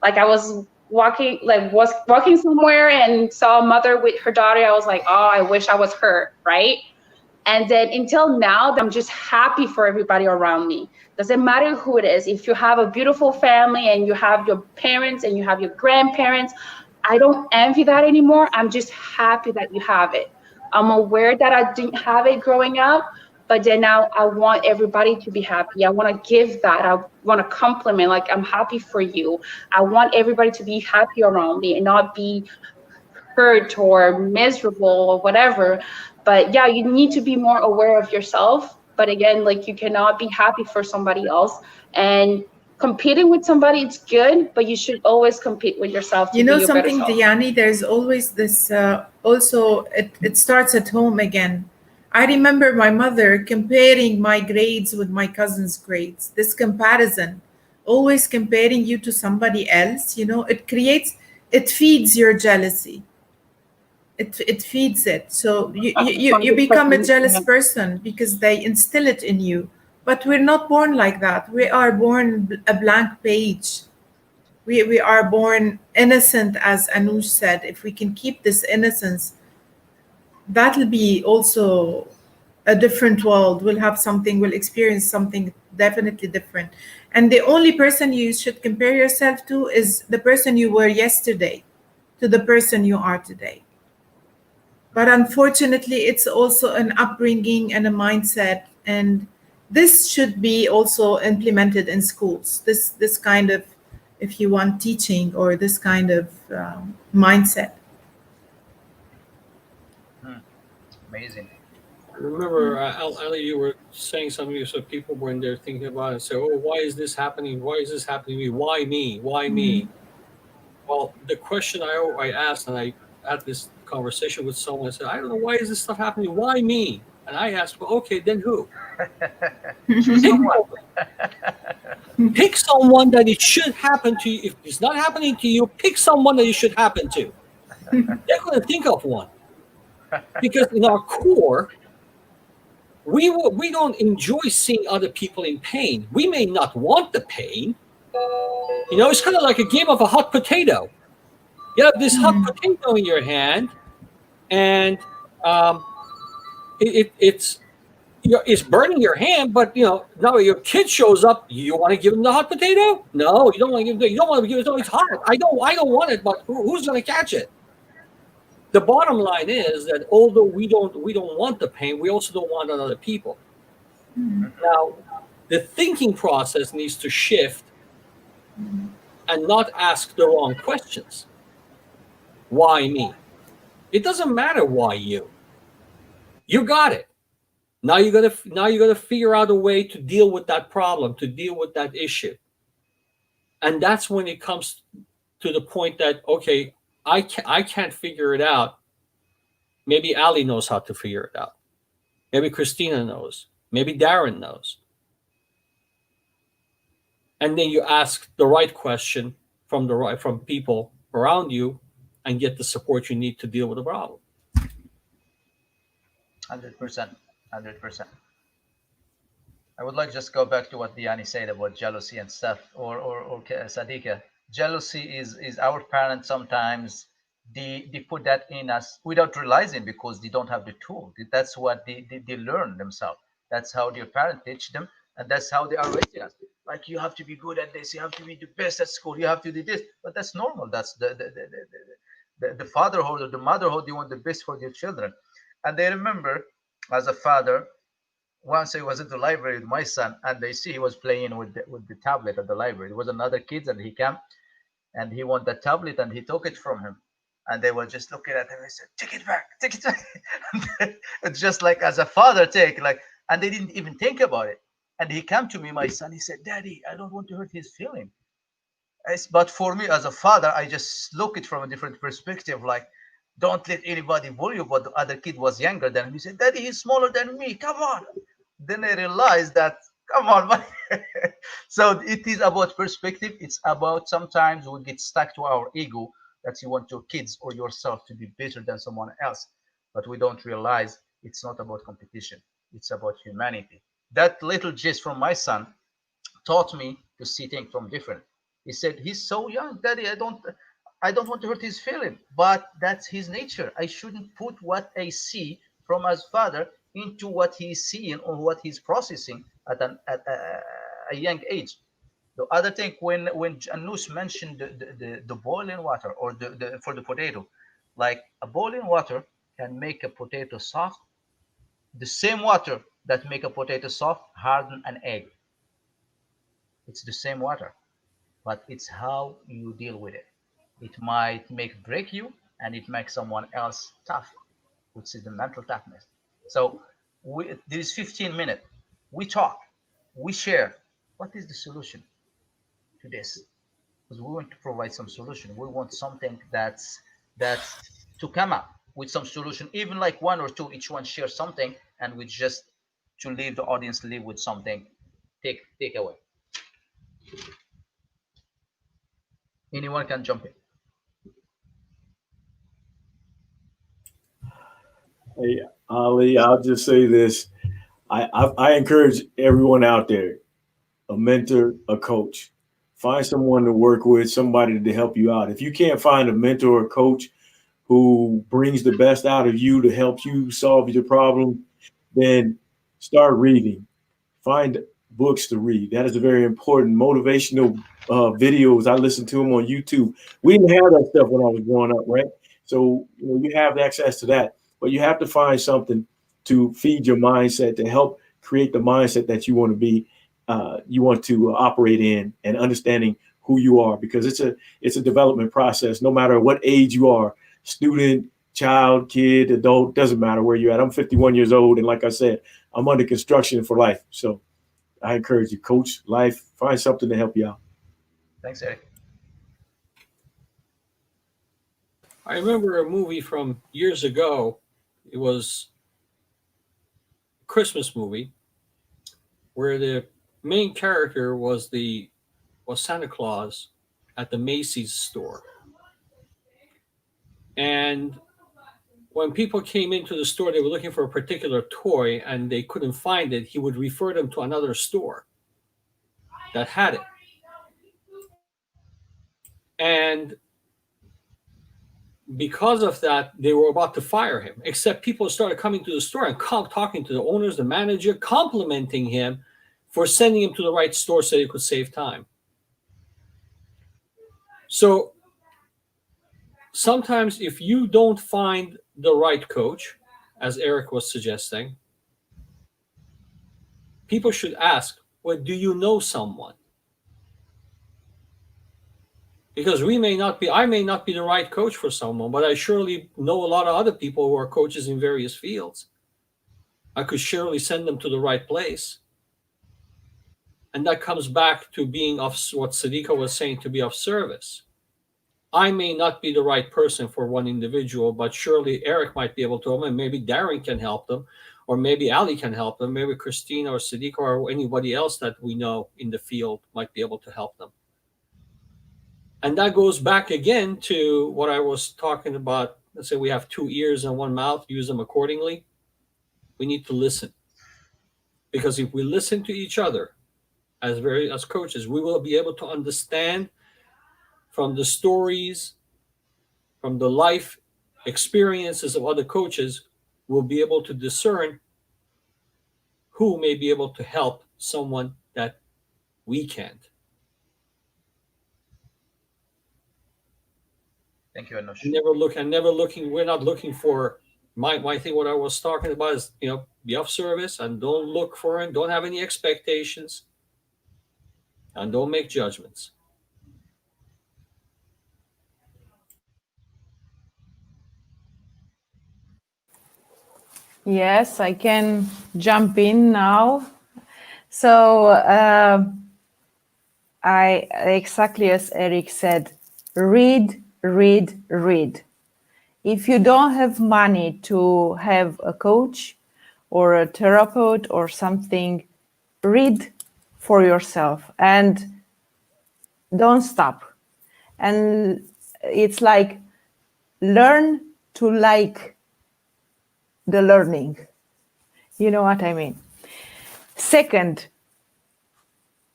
D: Like, I was walking somewhere and saw a mother with her daughter. I was like, oh, I wish I was her, right? And then until now, I'm just happy for everybody around me. Doesn't matter who it is. If you have a beautiful family and you have your parents and you have your grandparents, I don't envy that anymore. I'm just happy that you have it. I'm aware that I didn't have it growing up, but then now I want everybody to be happy. I want to give that. I want to compliment, like, I'm happy for you. I want everybody to be happy around me and not be hurt or miserable or whatever. But yeah, you need to be more aware of yourself. But again, like, you cannot be happy for somebody else. And competing with somebody, it's good, but you should always compete with yourself.
F: You know something, Diani, there's always this, also, it starts at home again. I remember my mother comparing my grades with my cousin's grades. This comparison, always comparing you to somebody else, it feeds your jealousy. It feeds it. So you become a jealous person because they instill it in you. But we're not born like that. We are born a blank page. We are born innocent, as Anush said. If we can keep this innocence, that'll be also a different world. We'll experience something definitely different. And the only person you should compare yourself to is the person you were yesterday to the person you are today. But unfortunately, it's also an upbringing and a mindset. And this should be also implemented in schools. This kind of, if you want, teaching, or this kind of mindset.
A: Amazing.
C: I remember, Ali, you were saying something, so people were in there thinking about it and say, oh, why is this happening? Why is this happening to me? Why me? Why me? Well, the question I asked, and I had this conversation with someone, I said, I don't know, why is this stuff happening? Why me? And I asked, well, okay, then who?
A: Choose someone.
C: Pick someone that it should happen to you. If it's not happening to you, pick someone that it should happen to. They're going to think of one. Because in our core, we don't enjoy seeing other people in pain. We may not want the pain. You know, it's kind of like a game of a hot potato. You have this hot potato in your hand, and it's burning your hand. But you know, now your kid shows up. You want to give him the hot potato? No, you don't want to give it. You don't want to give it. No, it's hot. I don't want it. But who's going to catch it? The bottom line is that although we don't want the pain, we also don't want it on other people. Now, the thinking process needs to shift and not ask the wrong questions. Why me? It doesn't matter why you. You got it. Now you gotta figure out a way to deal with that problem, to deal with that issue. And that's when it comes to the point that, okay, I can't figure it out. Maybe Ali knows how to figure it out. Maybe Christina knows. Maybe Darren knows. And then you ask the right question from people around you and get the support you need to deal with the problem.
A: 100%. 100%. I would like just go back to what Diani said about jealousy and stuff, or Sadika. Jealousy is our parents sometimes they put that in us without realizing, because they don't have the tool. That's what they learn themselves. That's how their parents teach them, and that's how they are raising us. Like, you have to be good at this, you have to be the best at school, you have to do this. But that's normal. That's the fatherhood or the motherhood. You want the best for your children. And they remember, as a father, once I was in the library with my son, and they see he was playing with the tablet at the library. There was another kid, and he came and he wanted the tablet, and he took it from him. And they were just looking at him and said, take it back, take it back. It's just like, as a father, take, like, and they didn't even think about it. And he came to me, my son, he said, Daddy, I don't want to hurt his feeling. But for me, as a father, I just look it from a different perspective, like, don't let anybody bully you. But the other kid was younger than him. He said, Daddy, he's smaller than me, come on. Then I realized that, come on, man. So it is about perspective. It's about, sometimes we get stuck to our ego, that you want your kids or yourself to be better than someone else. But we don't realize it's not about competition. It's about humanity. That little gist from my son taught me to see things from different. He said, he's so young, Daddy, I don't want to hurt his feeling, but that's his nature. I shouldn't put what I see from his father into what he's seeing or what he's processing at a young age. The other thing, when Anus mentioned the boiling water, or for the potato, like, a boiling water can make a potato soft. The same water that make a potato soft harden an egg. It's the same water, but it's how you deal with it. It might break you, and it makes someone else tough, which is the mental toughness. So there is 15 minutes. We talk, we share. What is the solution to this? Because we want to provide some solution. We want something that's to come up with some solution, even like one or two, each one share something, and we just to leave the audience live with something. Take away. Anyone can jump in.
E: Hey, Ali, I'll just say this. I encourage everyone out there, a mentor, a coach. Find someone to work with, somebody to help you out. If you can't find a mentor or coach who brings the best out of you to help you solve your problem, then start reading. Find books to read. That is a very important. Motivational videos. I listen to them on YouTube. We didn't have that stuff when I was growing up, right? So you have access to that, but you have to find something to feed your mindset, to help create the mindset that you want to be, you want to operate in, and understanding who you are, because it's a development process. No matter what age you are, student, child, kid, adult, doesn't matter where you're at. I'm 51 years old, and like I said, I'm under construction for life. So I encourage you, coach life, find something to help you out.
A: Thanks, Eric.
C: I remember a movie from years ago. It was a Christmas movie where the main character was Santa Claus at the Macy's store. And when people came into the store, they were looking for a particular toy and they couldn't find it. He would refer them to another store that had it. And because of that, they were about to fire him, except people started coming to the store and talking to the owners, the manager, complimenting him for sending him to the right store so he could save time. So sometimes if you don't find the right coach, as Eric was suggesting, people should ask, well, do you know someone? Because I may not be the right coach for someone, but I surely know a lot of other people who are coaches in various fields. I could surely send them to the right place. And that comes back to being of what Sadiqa was saying, to be of service. I may not be the right person for one individual, but surely Eric might be able to help them, and maybe Darren can help them, or maybe Ali can help them, maybe Christina or Sadiqa or anybody else that we know in the field might be able to help them. And that goes back again to what I was talking about. Let's say we have 2 ears and 1 mouth, use them accordingly. We need to listen. Because if we listen to each other as coaches, we will be able to understand from the stories, from the life experiences of other coaches, we'll be able to discern who may be able to help someone that we can't.
A: Thank you, Anush.
C: We're not looking for my thing. What I was talking about is, be of service and don't look for it. Don't have any expectations and don't make judgments.
B: Yes, I can jump in now. So I exactly as Eric said, read. If you don't have money to have a coach or a therapist or something, read for yourself and don't stop. And it's like learn to like the learning. You know what I mean? Second,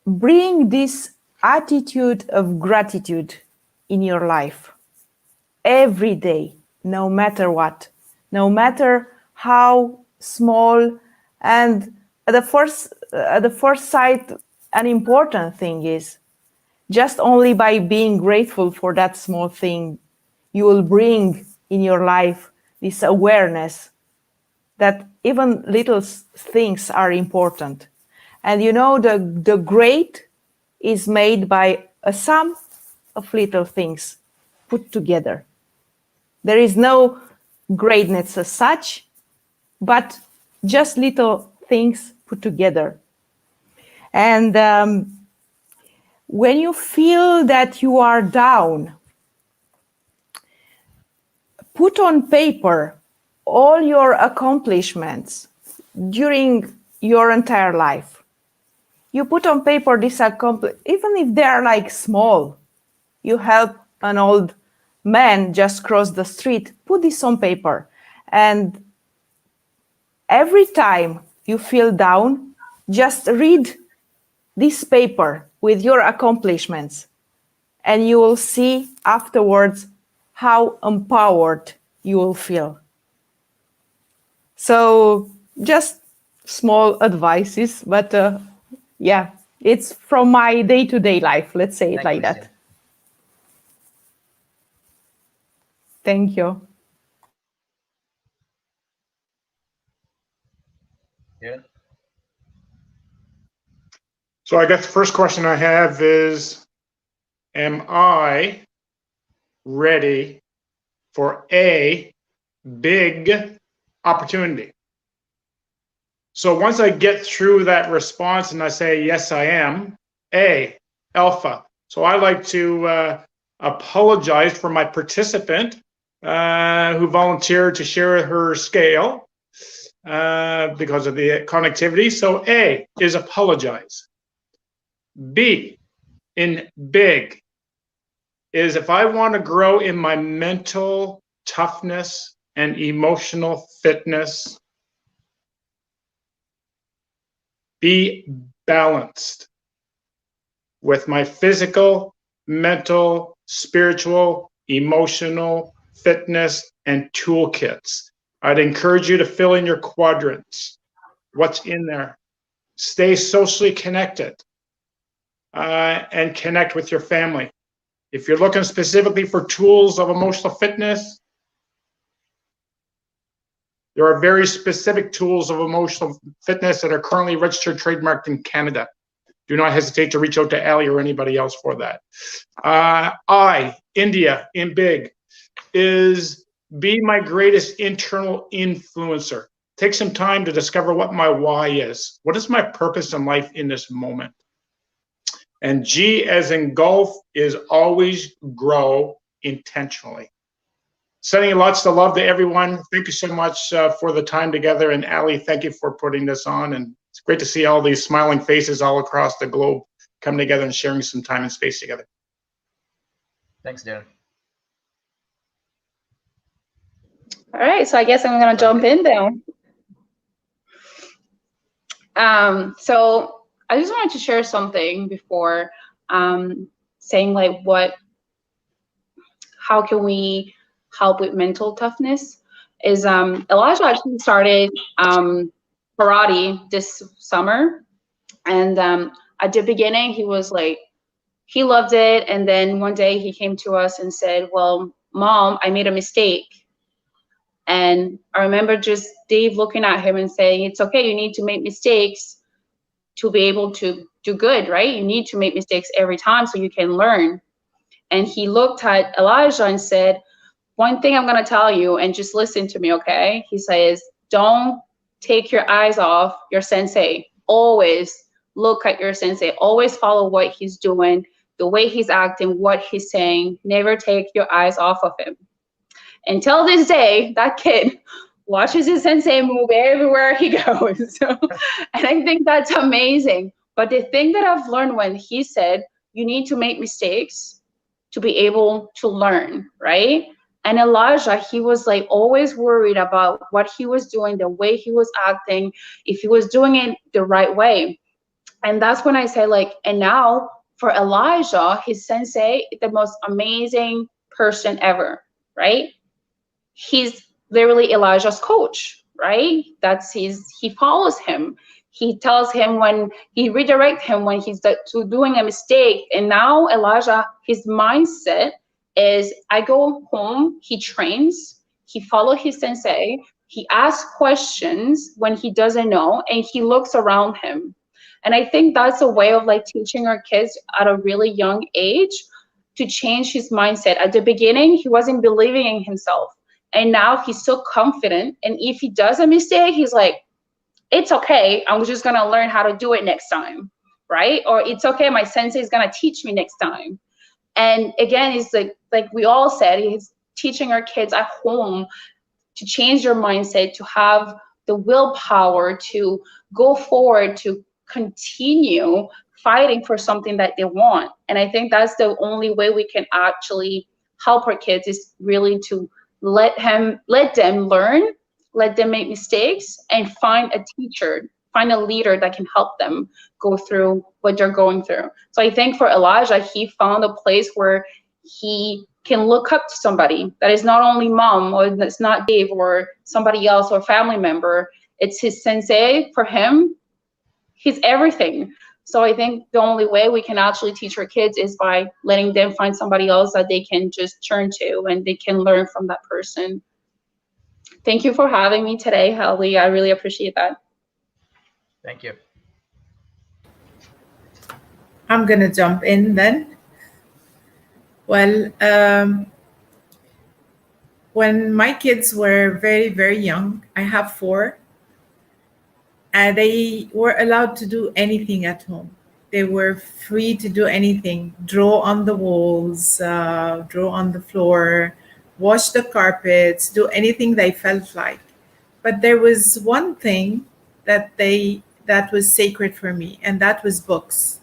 B: bring this attitude of gratitude in your life every day, no matter what, no matter how small. And at the first sight, an important thing is just only by being grateful for that small thing, you will bring in your life this awareness that even little things are important. And the great is made by a sum of little things put together. There is no greatness as such, but just little things put together. And when you feel that you are down, put on paper all your accomplishments during your entire life. You put on paper this even if they are like small. You help an old man just cross the street, put this on paper. And every time you feel down, just read this paper with your accomplishments, and you will see afterwards how empowered you will feel. So just small advices, but yeah, it's from my day-to-day life, let's say it like that. Thank you.
A: Yeah.
G: So I guess the first question I have is, am I ready for a big opportunity? So once I get through that response and I say, yes, I am, A, alpha. So I like to apologize for my participant who volunteered to share her scale because of the connectivity. So A is apologize. B in big is if I want to grow in my mental toughness and emotional fitness, be balanced with my physical, mental, spiritual, emotional fitness and toolkits. I'd encourage you to fill in your quadrants. What's in there? Stay socially connected and connect with your family. If you're looking specifically for tools of emotional fitness, there are very specific tools of emotional fitness that are currently registered, trademarked in Canada. Do not hesitate to reach out to Ali or anybody else for that. India, in big, is be my greatest internal influencer. Take some time to discover what my why is. What is my purpose in life in this moment? And G, as in golf, is always grow intentionally. Sending lots of love to everyone. Thank you so much for the time together. And Ali, thank you for putting this on. And it's great to see all these smiling faces all across the globe coming together and sharing some time and space together.
A: Thanks, Darren.
D: All right, so I guess I'm gonna jump in then. So I just wanted to share something before saying like how can we help with mental toughness is Elijah actually started karate this summer, and at the beginning he was like, he loved it, and then one day he came to us and said, well, Mom, I made a mistake. And I remember just Dave looking at him and saying, it's okay, you need to make mistakes to be able to do good, right? You need to make mistakes every time so you can learn. And he looked at Elijah and said, one thing I'm going to tell you, and just listen to me, okay? He says, don't take your eyes off your sensei. Always look at your sensei. Always follow what he's doing, the way he's acting, what he's saying. Never take your eyes off of him. Until this day, that kid watches his sensei move everywhere he goes. So, and I think that's amazing. But the thing that I've learned when he said, you need to make mistakes to be able to learn, right? And Elijah, he was like always worried about what he was doing, the way he was acting, if he was doing it the right way. And that's when I say like, and now for Elijah, his sensei, the most amazing person ever, right? He's literally Elijah's coach, right? He follows him. He tells him when he redirects him when he's doing a mistake. And now Elijah, his mindset is, I go home, he trains, he follows his sensei, he asks questions when he doesn't know, and he looks around him. And I think that's a way of like teaching our kids at a really young age to change his mindset. At the beginning, he wasn't believing in himself. And now he's so confident. And if he does a mistake, he's like, it's okay. I'm just going to learn how to do it next time, right? Or it's okay. My sensei is going to teach me next time. And again, it's like we all said, he's teaching our kids at home to change their mindset, to have the willpower to go forward, to continue fighting for something that they want. And I think that's the only way we can actually help our kids, is really to let them learn, let them make mistakes, and find a teacher, find a leader that can help them go through what they're going through. So I think for Elijah, he found a place where he can look up to somebody that is not only Mom, or that's not Dave or somebody else or family member. It's his sensei. For him, he's everything. So I think the only way we can actually teach our kids is by letting them find somebody else that they can just turn to and they can learn from that person. Thank you for having me today, Hallie. I really appreciate that.
A: Thank you.
F: I'm going to jump in then. Well, when my kids were very, very young, I have 4, and they were allowed to do anything at home. They were free to do anything, draw on the walls, draw on the floor, wash the carpets, do anything they felt like. But there was one thing that was sacred for me, and that was books.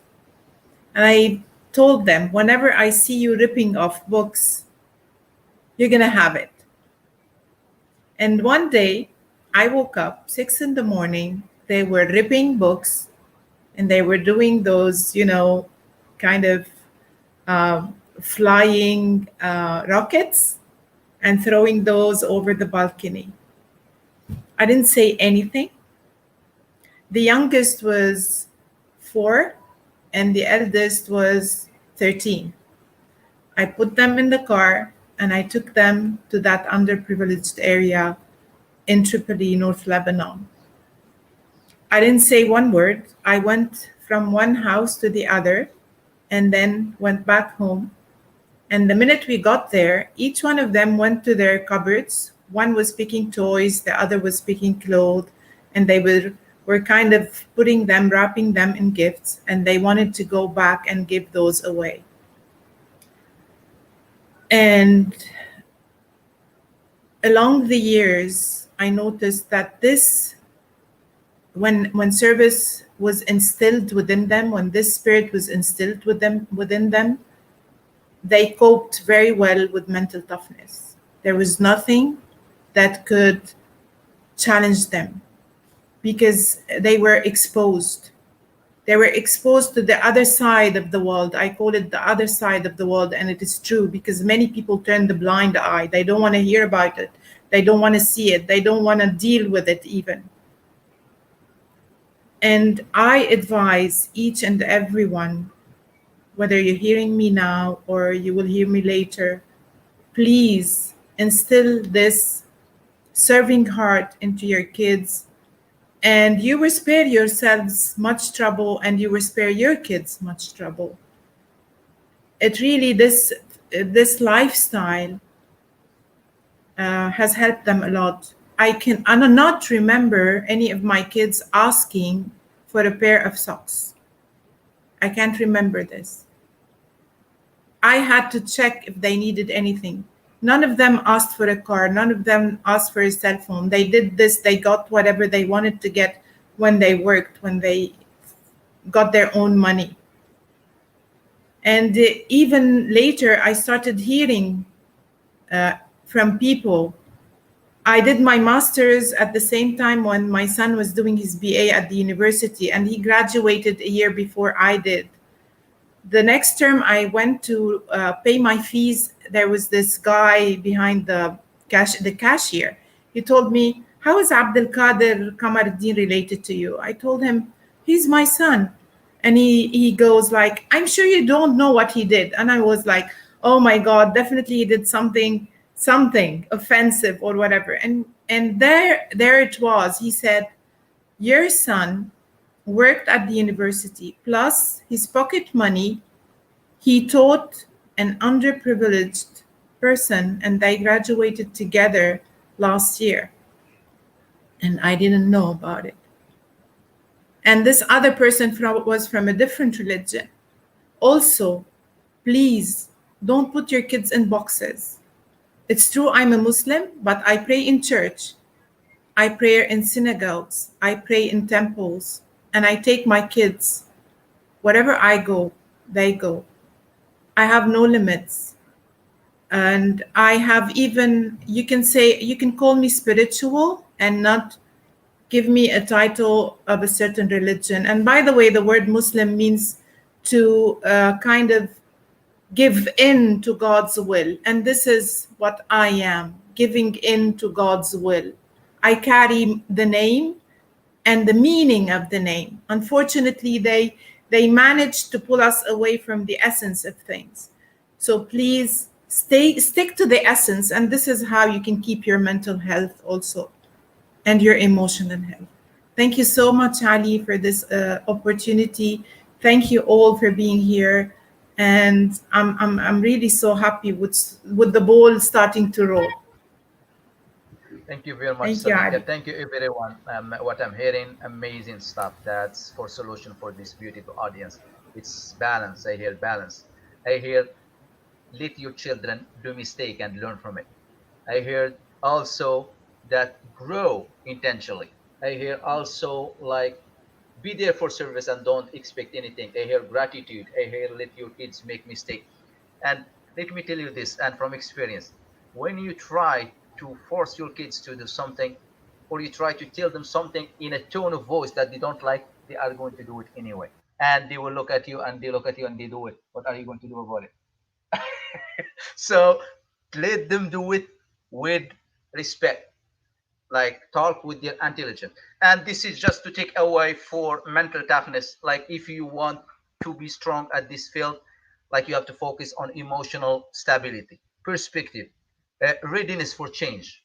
F: And I told them, whenever I see you ripping off books, you're going to have it. And one day I woke up 6 in the morning, they were ripping books, and they were doing those, kind of flying rockets and throwing those over the balcony. I didn't say anything. The youngest was 4 and the eldest was 13. I put them in the car and I took them to that underprivileged area in Tripoli, North Lebanon. I didn't say one word. I went from one house to the other and then went back home. And the minute we got there, each one of them went to their cupboards. One was picking toys, the other was picking clothes, and they were kind of putting them, wrapping them in gifts, and they wanted to go back and give those away. And along the years, I noticed that this, when service was instilled within them, when this spirit was instilled within them, they coped very well with mental toughness. There was nothing that could challenge them because they were exposed. They were exposed to the other side of the world. I call it the other side of the world, and it is true because many people turn the blind eye. They don't want to hear about it. They don't want to see it. They don't want to deal with it even. And I advise each and everyone, whether you're hearing me now or you will hear me later, please instill this serving heart into your kids, and you will spare yourselves much trouble and you will spare your kids much trouble. It really, this lifestyle has helped them a lot. I cannot remember any of my kids asking for a pair of socks. I can't remember this. I had to check if they needed anything. None of them asked for a car. None of them asked for a cell phone. They did this. They got whatever they wanted to get when they worked, when they got their own money. And even later, I started hearing from people. I did my master's at the same time when my son was doing his BA at the university, and he graduated a year before I did. The next term I went to pay my fees, there was this guy behind the cashier. He told me, "How is Abdelkader Kamaruddin related to you?" I told him, "He's my son." And he goes like, "I'm sure you don't know what he did." And I was like, "Oh my God, definitely he did something offensive or whatever." And there it was. He said, "Your son worked at the university, plus his pocket money, he taught an underprivileged person, and they graduated together last year. And I didn't know about it. And this other person was from a different religion. Also, please don't put your kids in boxes. It's true I'm a Muslim, but I pray in church. I pray in synagogues. I pray in temples. And I take my kids. Wherever I go, they go. I have no limits. And I have even, you can call me spiritual and not give me a title of a certain religion. And by the way, the word Muslim means to kind of give in to God's will. And this is what I am, giving in to God's will. I carry the name and the meaning of the name. Unfortunately, they managed to pull us away from the essence of things. So please stick to the essence, and this is how you can keep your mental health also and your emotional health. Thank you so much, Ali, for this opportunity. thank you all for being here. And I'm really so happy with the ball starting to roll.
A: Thank you very much,
F: Thank you, Ali.
A: Sadiqa. Thank you, everyone. What I'm hearing, amazing stuff. That's for solution for this beautiful audience. It's balance. I hear balance. I hear let your children do mistake and learn from it. I hear also that grow intentionally. I hear also like be there for service and don't expect anything. I hear gratitude. I hear let your kids make mistake. And let me tell you this, and from experience, when you try to force your kids to do something, or you try to tell them something in a tone of voice that they don't like, they are going to do it anyway. And they will look at you and they look at you and they do it. What are you going to do about it? So let them do it with respect, like talk with their intelligence. And this is just to take away for mental toughness. Like if you want to be strong at this field, like you have to focus on emotional stability, perspective, readiness for change,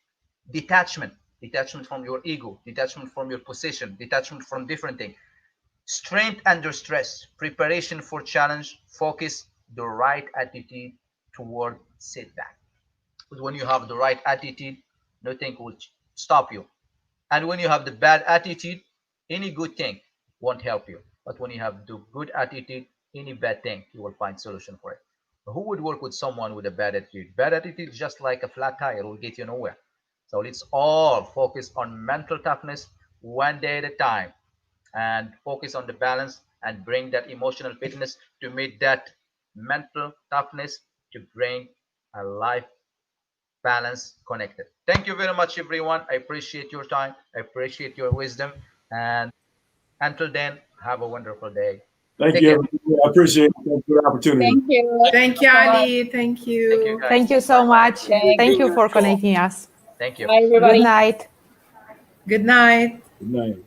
A: detachment, detachment from your ego, detachment from your position, detachment from different things, strength under stress, preparation for challenge, focus, the right attitude toward setback. But when you have the right attitude, nothing will stop you. And when you have the bad attitude, any good thing won't help you. But when you have the good attitude, any bad thing, you will find solution for it. Who would work with someone with a bad attitude? Bad attitude is just like a flat tire, it will get you nowhere. So let's all focus on mental toughness one day at a time and focus on the balance and bring that emotional fitness to meet that mental toughness to bring a life balance connected. Thank you very much, everyone. I appreciate your time. I appreciate your wisdom. And until then, have a wonderful day.
E: Thank
A: Take
E: you.
A: care.
E: Everybody. I appreciate it. Thanks for the opportunity.
D: Thank you.
F: Thank you,
D: so much.
F: Ali. Thank
A: Thank you,
F: you.
A: guys.
B: Thank you so
A: Bye-bye.
B: much.
D: Thank
B: Thank you
D: you.
B: for connecting us.
A: Thank you.
D: Bye,
B: Good
D: everybody.
B: night.
F: Good night.
E: Good night.